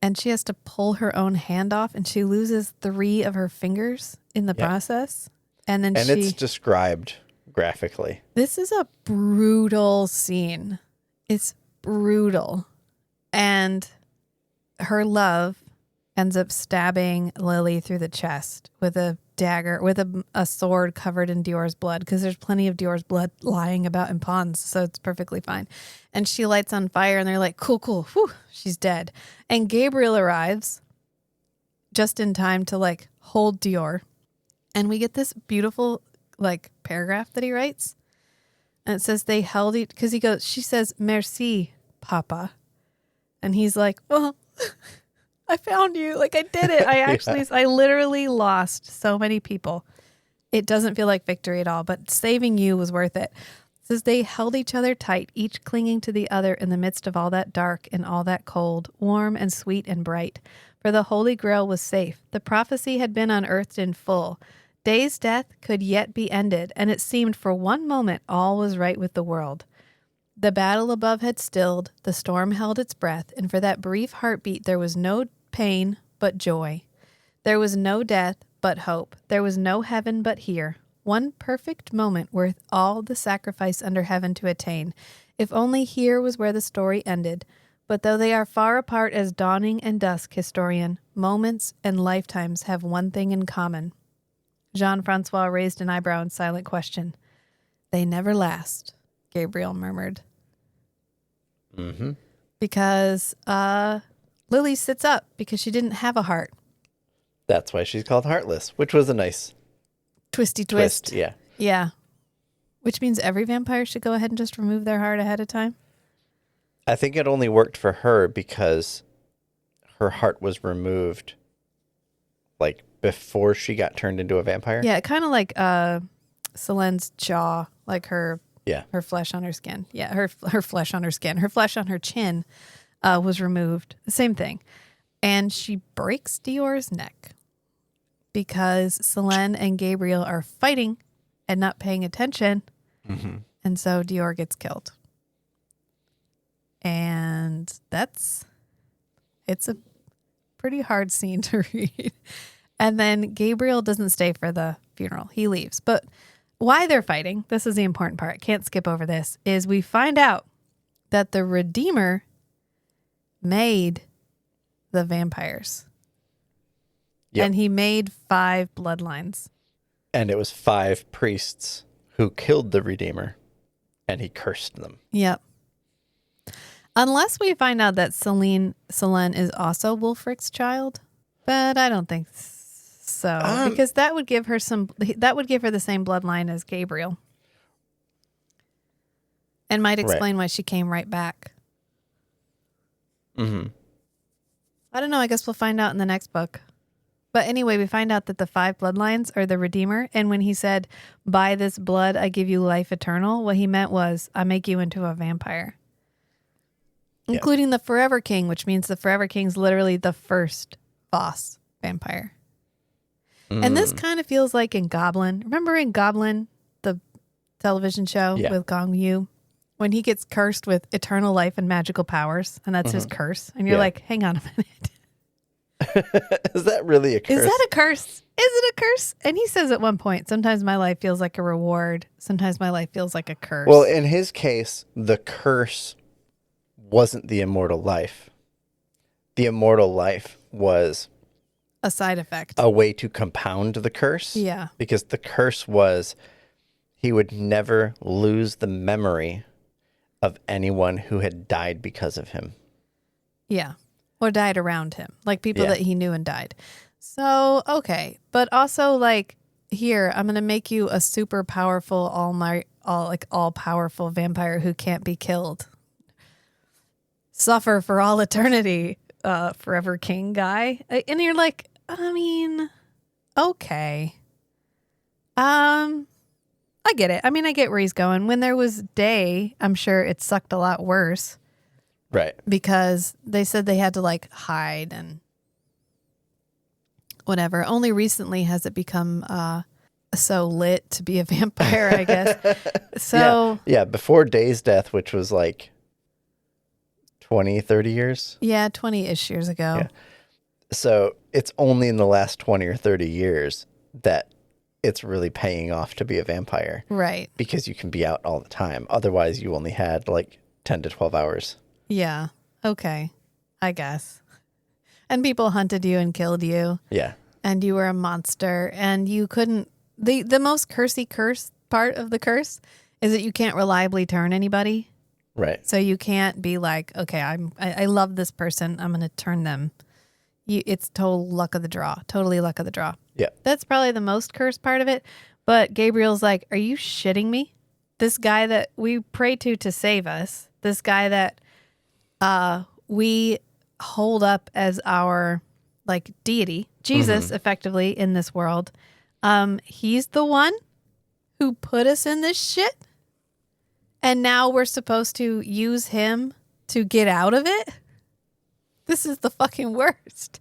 And she has to pull her own hand off, and she loses 3 of her fingers in the process. And then it's described graphically. This is a brutal scene. It's brutal. And her love ends up stabbing Lily through the chest with a dagger, with a sword covered in Dior's blood, because there's plenty of Dior's blood lying about in ponds, so it's perfectly fine. And she lights on fire, and they're like, cool, whew, she's dead. And Gabriel arrives just in time to like hold Dior. And we get this beautiful like paragraph that he writes. And it says they held it, because she says, merci, Papa. And he's like, well, I found you. Like, I did it. I literally lost so many people. It doesn't feel like victory at all, but saving you was worth it. It says they held each other tight, each clinging to the other in the midst of all that dark and all that cold, warm and sweet and bright. For the Holy Grail was safe. The prophecy had been unearthed in full. Day's death could yet be ended, and it seemed for one moment all was right with the world. The battle above had stilled, the storm held its breath, and for that brief heartbeat there was no pain but joy. There was no death but hope. There was no heaven but here. One perfect moment worth all the sacrifice under heaven to attain. If only here was where the story ended. But though they are far apart as dawning and dusk, historian, moments and lifetimes have one thing in common. Jean-Francois raised an eyebrow in silent question. They never last, Gabriel murmured. Mm-hmm. Because Lily sits up because she didn't have a heart. That's why she's called Heartless, which was a nice Twisty twist. Yeah. Yeah. Which means every vampire should go ahead and just remove their heart ahead of time. I think it only worked for her because her heart was removed like before she got turned into a vampire. Yeah, kind of like Selene's jaw, like her flesh on her skin. Yeah, her flesh on her skin. Her flesh on her chin was removed. The same thing. And she breaks Dior's neck because Selene and Gabriel are fighting and not paying attention. Mm-hmm. And so Dior gets killed. And it's a pretty hard scene to read. And then Gabriel doesn't stay for the funeral. He leaves. But why they're fighting, this is the important part, can't skip over this, is we find out that the Redeemer made the vampires. Yep. And he made 5 bloodlines. And it was 5 priests who killed the Redeemer, and he cursed them. Yep. Unless we find out that Selene is also Wulfric's child, but I don't think so, because that would give her the same bloodline as Gabriel, and might explain why she came right back. Mm-hmm. I don't know. I guess we'll find out in the next book. But anyway, we find out that the 5 bloodlines are the Redeemer. And when he said, by this blood, I give you life eternal, what he meant was, I make you into a vampire. Yeah. Including the Forever King, which means the Forever King's literally the first boss vampire. And this kind of feels like in Goblin. Remember in Goblin, the television show with Gong Yu? When he gets cursed with eternal life and magical powers, and that's his curse. And you're like, hang on a minute. Is that really a curse? Is that a curse? Is it a curse? And he says at one point, sometimes my life feels like a reward. Sometimes my life feels like a curse. Well, in his case, the curse wasn't the immortal life. The immortal life was a side effect. A way to compound the curse. Yeah. Because the curse was he would never lose the memory of anyone who had died because of him. Yeah. Or died around him, like people that he knew and died. So, okay. But also, like, here, I'm going to make you a super powerful, all powerful vampire who can't be killed. Suffer for all eternity, Forever King guy. And you're like, I mean, okay. I get it. I mean, I get where he's going. When there was day, I'm sure it sucked a lot worse. Right. Because they said they had to like hide and whatever. Only recently has it become so lit to be a vampire, I guess. So yeah, before Day's death, which was like 20, 30 years. Yeah, 20-ish years ago. Yeah. So it's only in the last 20 or 30 years that it's really paying off to be a vampire. Right. Because you can be out all the time. Otherwise, you only had like 10 to 12 hours. Yeah. Okay. I guess. And people hunted you and killed you. Yeah. And you were a monster. And you couldn't... The most cursy curse part of the curse is that you can't reliably turn anybody. Right. So you can't be like, okay, I love this person. I'm going to turn them. It's total luck of the draw. Totally luck of the draw. Yeah. That's probably the most cursed part of it. But Gabriel's like, are you shitting me? This guy that we pray to save us, this guy that we hold up as our like deity, Jesus, effectively in this world. He's the one who put us in this shit. And now we're supposed to use him to get out of it. This is the fucking worst.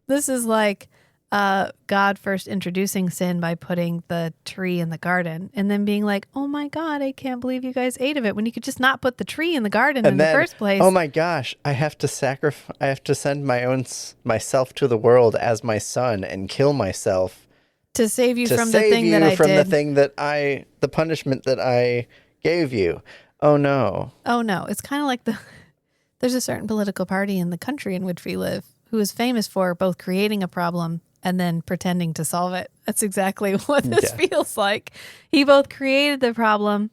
This is like God first introducing sin by putting the tree in the garden and then being like, oh my God, I can't believe you guys ate of it when you could just not put the tree in the garden in the first place. Oh my gosh, I have to send myself to the world as my son and kill myself to save you from the thing that I did. The punishment that I gave you. Oh no. Oh no. It's kind of like there's a certain political party in the country in which we live who is famous for both creating a problem and then pretending to solve it. That's exactly what this feels like. He both created the problem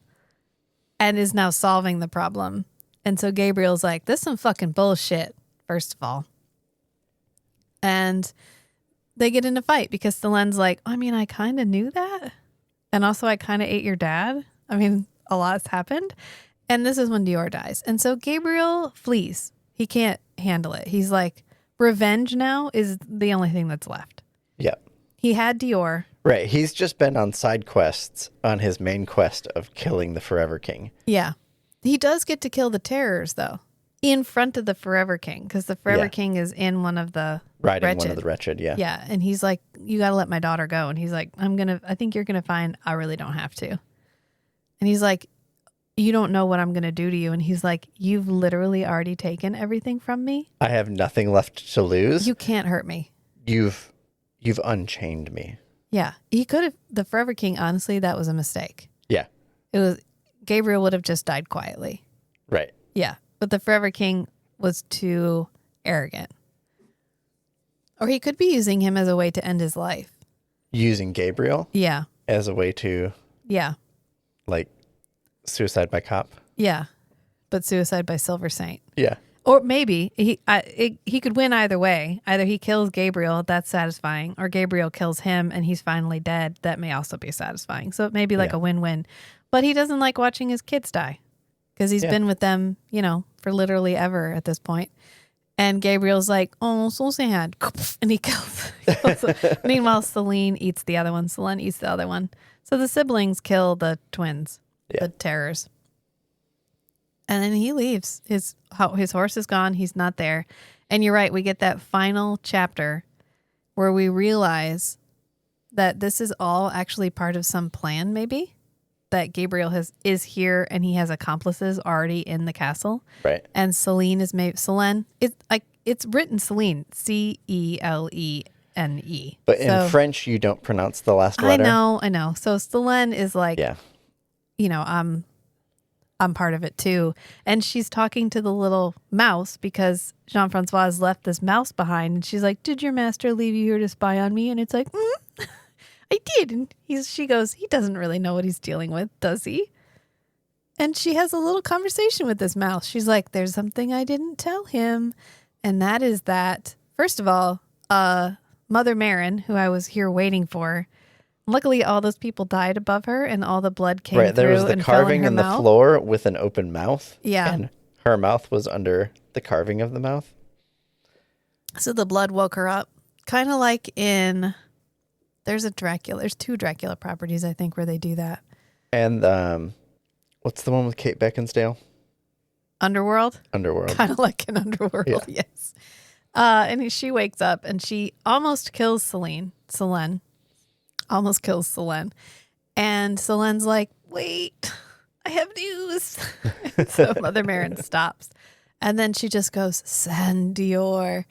and is now solving the problem. And so Gabriel's like, this is some fucking bullshit, first of all. And they get in a fight because Selene's like, I mean, I kind of knew that. And also I kind of ate your dad. I mean, a lot's happened. And this is when Dior dies. And so Gabriel flees. He can't handle it. He's like, revenge now is the only thing that's left. Yeah. He had Dior. Right. He's just been on side quests on his main quest of killing the Forever King. Yeah. He does get to kill the terrors, though, in front of the Forever King, because the Forever King is in one of the Riding one of the wretched, yeah. Yeah. And he's like, you got to let my daughter go. And he's like, I think you're going to find I really don't have to. And he's like, you don't know what I'm going to do to you. And he's like, you've literally already taken everything from me. I have nothing left to lose. You can't hurt me. You've unchained me. Yeah. He could have, the Forever King, honestly, that was a mistake. Yeah. Gabriel would have just died quietly. Right. Yeah. But the Forever King was too arrogant. Or he could be using him as a way to end his life. Using Gabriel Yeah. as a way to, Yeah. like, suicide by cop. Yeah. But suicide by Silver Saint. Yeah. Or maybe he could win either way. Either he kills Gabriel, that's satisfying, or Gabriel kills him and he's finally dead. That may also be satisfying. So it may be like a win-win. But he doesn't like watching his kids die because he's been with them, for literally ever at this point. And Gabriel's like, oh, so sad. And he kills them. Meanwhile, Selene eats the other one. Selene eats the other one. So the siblings kill the twins, the terrors. And then he leaves. His horse is gone. He's not there. And you're right. We get that final chapter where we realize that this is all actually part of some plan, maybe, that Gabriel is here and he has accomplices already in the castle. Right. And Selene is made Selene. It's written Selene, Celene. But in French, you don't pronounce the last letter. I know. So Selene is like, I'm part of it too. And she's talking to the little mouse because Jean-Francois has left this mouse behind. And she's like, did your master leave you here to spy on me? And it's like, I did. And she goes, he doesn't really know what he's dealing with, does he? And she has a little conversation with this mouse. She's like, there's something I didn't tell him. And that is that, first of all, Mother Marin, who I was here waiting for, luckily all those people died above her and all the blood came through. There was the carving in the floor with an open mouth. Yeah. And her mouth was under the carving of the mouth. So the blood woke her up. Kind of like in, there's two Dracula properties, I think, where they do that. And what's the one with Kate Beckinsale? Underworld? Kind of like in Underworld, yes. And she wakes up and she almost kills Selene. Almost kills Selene. And Selene's like, wait, I have news. So Mother Marin stops. And then she just goes, Sandior.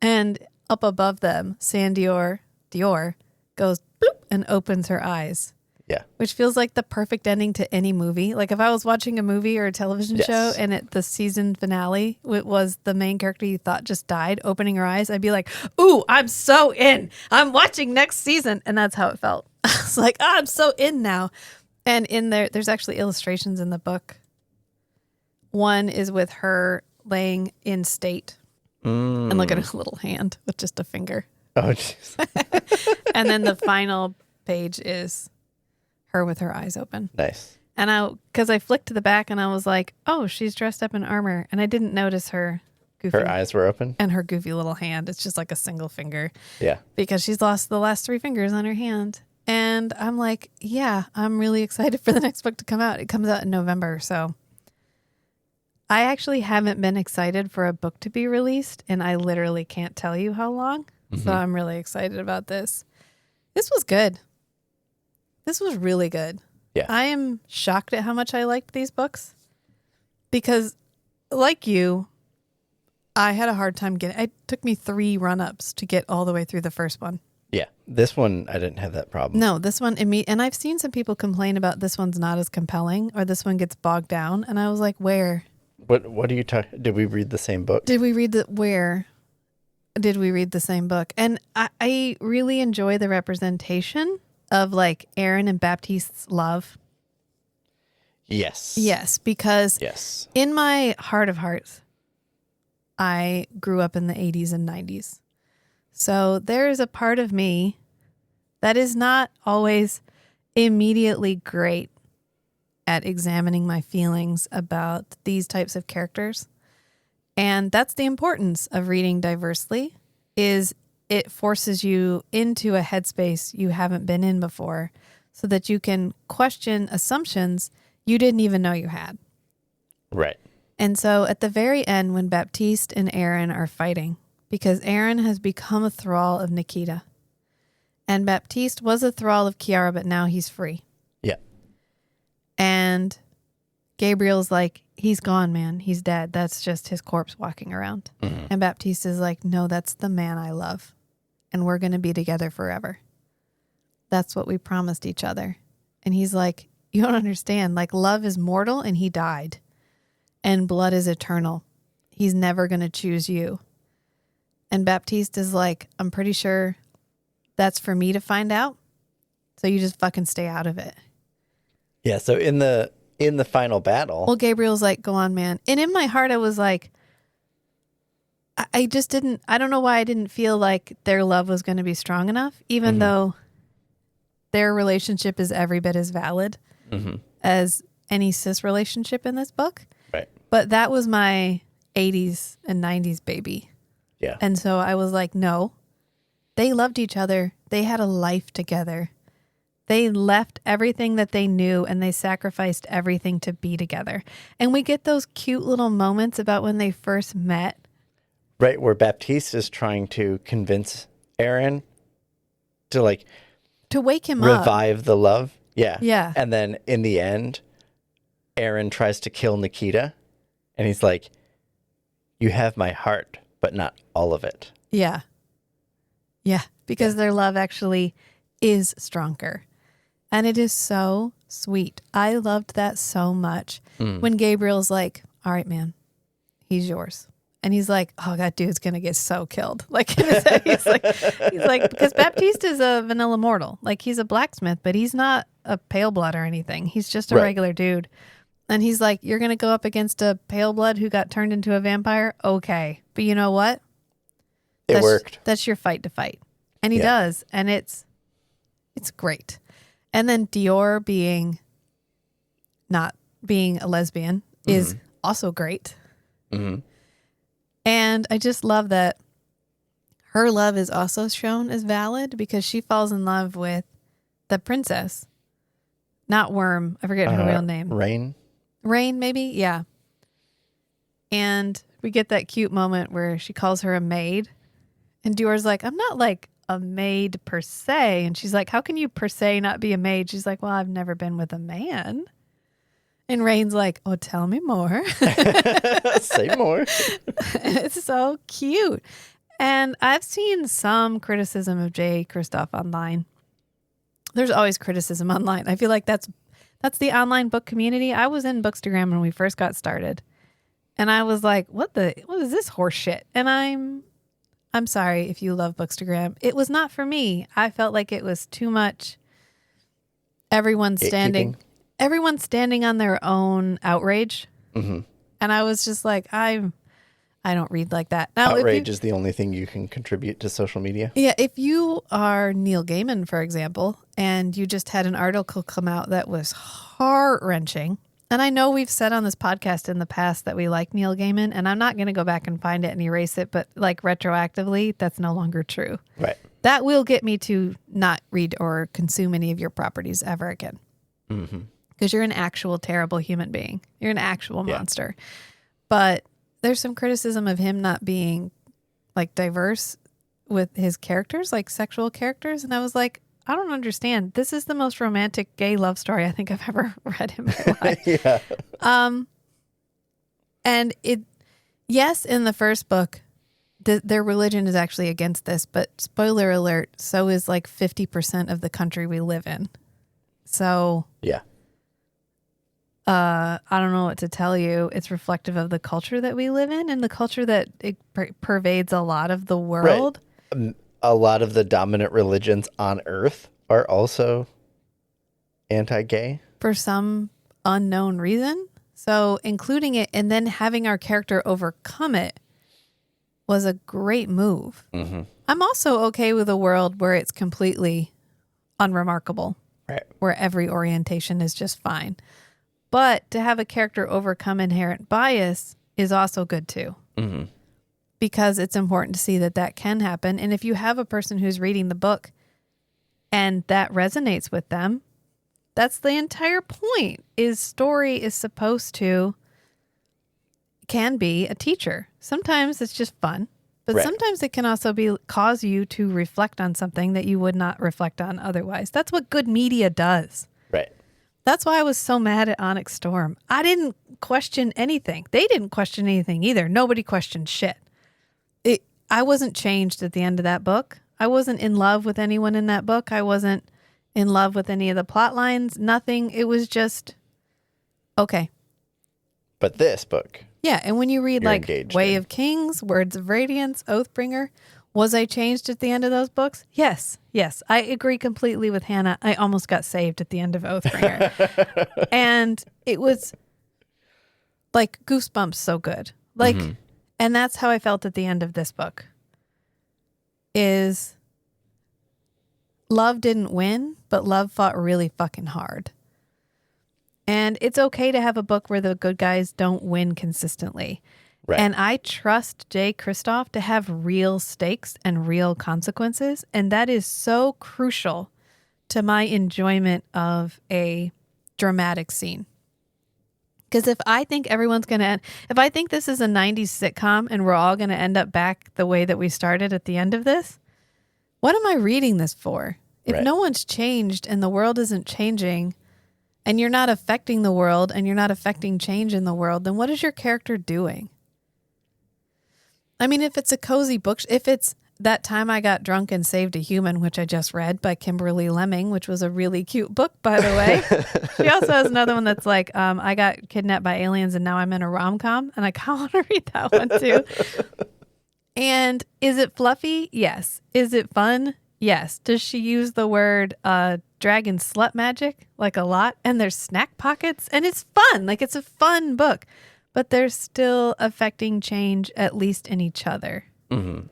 And up above them, Dior goes bloop and opens her eyes. Yeah. Which feels like the perfect ending to any movie. Like if I was watching a movie or a television show and the season finale was the main character you thought just died, opening her eyes, I'd be like, ooh, I'm so in. I'm watching next season. And that's how it felt. I was like, oh, I'm so in now. And in there's actually illustrations in the book. One is with her laying in state. And look at her little hand with just a finger. Oh, jeez. And then the final page is her with her eyes open. Nice. And because I flicked to the back and I was like, oh, she's dressed up in armor. And I didn't notice her goofy. Her eyes were open? And her goofy little hand. It's just like a single finger. Yeah. Because she's lost the last 3 fingers on her hand. And I'm like, yeah, I'm really excited for the next book to come out. It comes out in November. So I actually haven't been excited for a book to be released. And I literally can't tell you how long. Mm-hmm. So I'm really excited about this. This was good. This was really good. Yeah. I am shocked at how much I liked these books because, like you, I had a hard time it took me 3 run-ups to get all the way through the first one. Yeah. This one, I didn't have that problem. No, this one, and I've seen some people complain about this one's not as compelling or this one gets bogged down. And I was like, where? What are you talking? Did we read the same book? Where did we read the same book? And I really enjoy the representation of like Aaron and Baptiste's love. Yes. Yes, because in my heart of hearts, I grew up in the 80s and 90s. So there is a part of me that is not always immediately great at examining my feelings about these types of characters. And that's the importance of reading diversely, is it forces you into a headspace you haven't been in before so that you can question assumptions you didn't even know you had. Right. And so at the very end, when Baptiste and Aaron are fighting, because Aaron has become a thrall of Nikita, and Baptiste was a thrall of Chiara, but now he's free. Yeah. And Gabriel's like, he's gone, man. He's dead. That's just his corpse walking around. Mm-hmm. And Baptiste is like, no, that's the man I love. And we're going to be together forever. That's what we promised each other. And he's like, you don't understand. Like, love is mortal and he died. And blood is eternal. he's never going to choose you. And Baptiste is like, I'm pretty sure that's for me to find out. So you just fucking stay out of it. Yeah, so in the final battle. Well, Gabriel's like, go on, man. And in my heart, I was like, I just didn't, I don't know why I didn't feel like their love was going to be strong enough, even though their relationship is every bit as valid as any cis relationship in this book. Right. But that was my 80s and 90s baby. Yeah. And so I was like, no, they loved each other. They had a life together. They left everything that they knew and they sacrificed everything to be together. And we get those cute little moments about when they first met. Right, where Baptiste is trying to convince Aaron to like to wake him up. Revive the love. Yeah. Yeah. And then in the end, Aaron tries to kill Nikita and he's like, you have my heart, but not all of it. Yeah. Yeah. Because their love actually is stronger. And it is so sweet. I loved that so much. When Gabriel's like, all right, man, he's yours. And he's like, oh, that dude's going to get so killed. Like, he's like, because Baptiste is a vanilla mortal. Like, he's a blacksmith, but he's not a pale blood or anything. He's just a regular dude. And he's like, you're going to go up against a pale blood who got turned into a vampire? Okay. But you know what? It worked. That's your fight to fight. And he does. And it's great. And then Dior not being a lesbian is also great. And I just love that her love is also shown as valid because she falls in love with the princess, not Worm. I forget her real name. Rain, maybe? Yeah. And we get that cute moment where she calls her a maid. And Dior's like, I'm not like a maid per se. And she's like, how can you per se not be a maid? She's like, well, I've never been with a man. And Rain's like, oh, tell me more. Say more. It's so cute. And I've seen some criticism of J. Kristoff online. There's always criticism online. I feel like that's the online book community. I was in Bookstagram when we first got started. And I was like, what is this horse shit? And I'm sorry if you love Bookstagram. It was not for me. I felt like it was too much. Everyone standing on their own outrage. And I was just like, I don't read like that. Now, outrage is the only thing you can contribute to social media. Yeah. If you are Neil Gaiman, for example, and you just had an article come out that was heart-wrenching, and I know we've said on this podcast in the past that we like Neil Gaiman, and I'm not going to go back and find it and erase it, but like retroactively, that's no longer true. Right. That will get me to not read or consume any of your properties ever again. Because you're an actual terrible human being. You're an actual monster. But there's some criticism of him not being like diverse with his characters, like sexual characters. And I was like, I don't understand. This is the most romantic gay love story I think I've ever read in my life. And yes, in the first book, their religion is actually against this, but spoiler alert, so is like 50% of the country we live in. So I don't know what to tell you. It's reflective of the culture that we live in and the culture that it pervades a lot of the world. Right. A lot of the dominant religions on Earth are also anti-gay. For some unknown reason. So including it and then having our character overcome it was a great move. I'm also okay with a world where it's completely unremarkable. Right. Where every orientation is just fine. But to have a character overcome inherent bias is also good too. Because it's important to see that can happen. And if you have a person who's reading the book and that resonates with them, that's the entire point. Story is supposed to, can be a teacher. Sometimes it's just fun, but sometimes it can also cause you to reflect on something that you would not reflect on otherwise. That's what good media does. Right. That's why I was so mad at Onyx Storm. I didn't question anything. They didn't question anything either. Nobody questioned shit. I wasn't changed at the end of that book. I wasn't in love with anyone in that book. I wasn't in love with any of the plot lines. Nothing. It was just okay. But this book Yeah, and when you read you're like engaged Way in. of Kings, Words of Radiance, Oathbringer, was I changed at the end of those books? Yes. I agree completely with Hannah. I almost got saved at the end of Oathbringer. And it was like goosebumps so good. Like, and that's how I felt at the end of this book. Is love didn't win, but love fought really fucking hard. And it's okay to have a book where the good guys don't win consistently. Right. And I trust Jay Kristoff to have real stakes and real consequences. And that is so crucial to my enjoyment of a dramatic scene. Because if I think everyone's going to end, if I think this is a 90s sitcom and we're all going to end up back the way that we started at the end of this, what am I reading this for? If Right. no one's changed and the world isn't changing, and you're not affecting the world and you're not affecting change in the world, then what is your character doing? I mean, if it's a cozy book, if it's That Time I Got Drunk and Saved a Human, which I just read by Kimberly Lemming, which was a really cute book, by the way. She also has another one that's like, I got kidnapped by aliens and now I'm in a rom-com, and I kind of want to read that one too. And is it fluffy? Yes. Is it fun? Yes. Does she use the word dragon slut magic like a lot? And there's snack pockets and it's fun. Like it's a fun book, but they're still affecting change, at least in each other. Mm-hmm.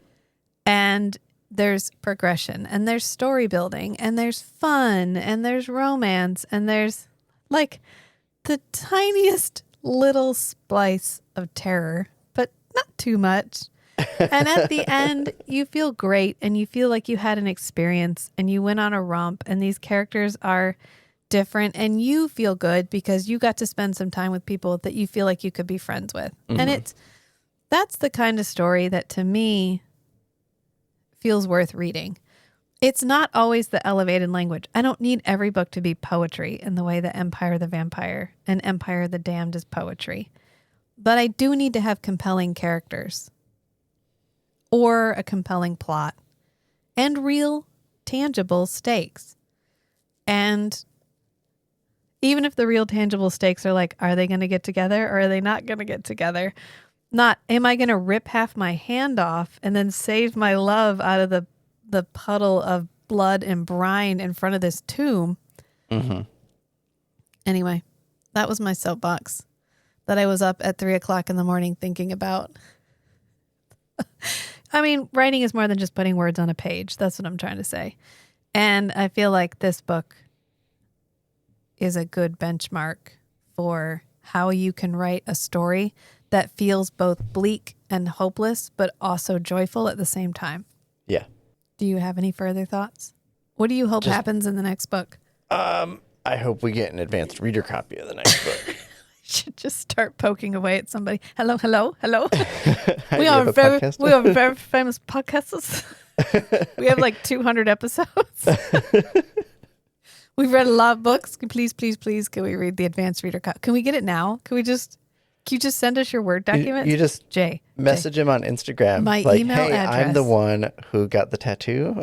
And there's progression and there's story building and there's fun and there's romance and there's like the tiniest little splice of terror, but not too much. And at the end, you feel great and you feel like you had an experience and you went on a romp and these characters are different and you feel good because you got to spend some time with people that you feel like you could be friends with. Mm-hmm. And that's the kind of story that to me feels worth reading. It's not always the elevated language. I don't need every book to be poetry in the way that Empire the Vampire and Empire the Damned is poetry. But I do need to have compelling characters. Or a compelling plot and real tangible stakes. And even if the real tangible stakes are like, are they going to get together or are they not going to get together? Not, am I going to rip half my hand off and then save my love out of the puddle of blood and brine in front of this tomb? Mm-hmm. Anyway, that was my soapbox that I was up at 3:00 in the morning thinking about. I mean, writing is more than just putting words on a page. That's what I'm trying to say. And I feel like this book is a good benchmark for how you can write a story that feels both bleak and hopeless, but also joyful at the same time. Yeah. Do you have any further thoughts? What do you hope happens in the next book? I hope we get an advanced reader copy of the next book. Should just start poking away at somebody. Hello. Hi, we you are have a very podcast? very famous podcasters. We have like 200 episodes. We've read a lot of books. Please, can we read the advanced reader copy? Can we get it now? Can you just send us your Word document? You just Jay. message him on Instagram. My like, email hey, address. I'm the one who got the tattoo.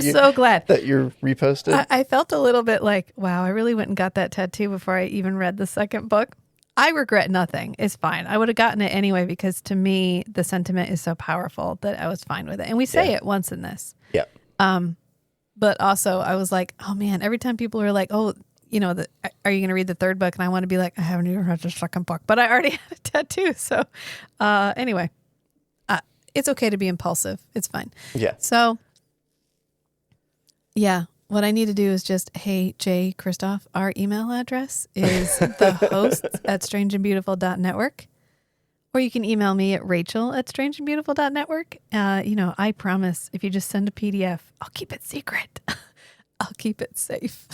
So glad that you're reposted. I felt a little bit like, wow, I really went and got that tattoo before I even read the second book. I regret nothing. It's fine. I would have gotten it anyway because to me, the sentiment is so powerful that I was fine with it. And we say it once in this. Yeah. But also I was like, oh man, every time people are like, oh, you know, are you going to read the third book? And I want to be like, I haven't even read the second book, but I already have a tattoo. So anyway, it's okay to be impulsive. It's fine. Yeah. So yeah, what I need to do is just, hey, Jay Kristoff, our email address is thehosts@strangeandbeautiful.network. Or you can email me at rachel@strangeandbeautiful.network. I promise if you just send a PDF, I'll keep it secret. I'll keep it safe.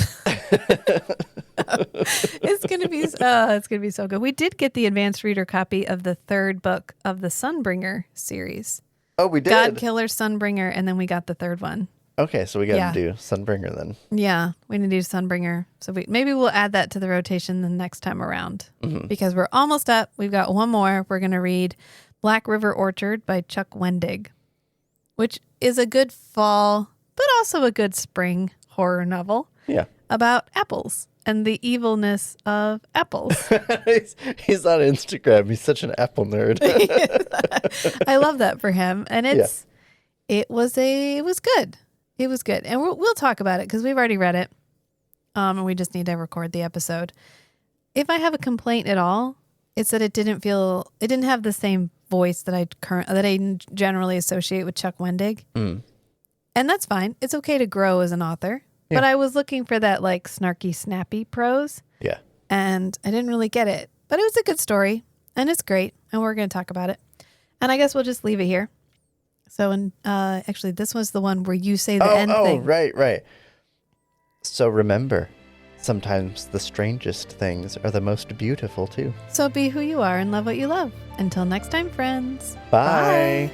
It's gonna be so good. We did get the advanced reader copy of the third book of the Sunbringer series. Oh, we did? God Killer, Sunbringer, and then we got the third one. Okay, so we got to do Sunbringer then. Yeah, we need to do Sunbringer. So maybe we'll add that to the rotation the next time around because we're almost up. We've got one more. We're going to read Black River Orchard by Chuck Wendig, which is a good fall, but also a good spring horror novel Yeah. about apples and the evilness of apples. He's on Instagram. He's such an Apple nerd. I love that for him. And it was good. It was good. And we'll talk about it because we've already read it. And we just need to record the episode. If I have a complaint at all, it's that it didn't have the same voice that I generally associate with Chuck Wendig. And that's fine. It's okay to grow as an author. Yeah. But I was looking for that like snarky, snappy prose. Yeah. And I didn't really get it. But it was a good story. And it's great. And we're going to talk about it. And I guess we'll just leave it here. So, actually, this was the one where you say the end thing. Oh, right. So remember, sometimes the strangest things are the most beautiful, too. So be who you are and love what you love. Until next time, friends. Bye.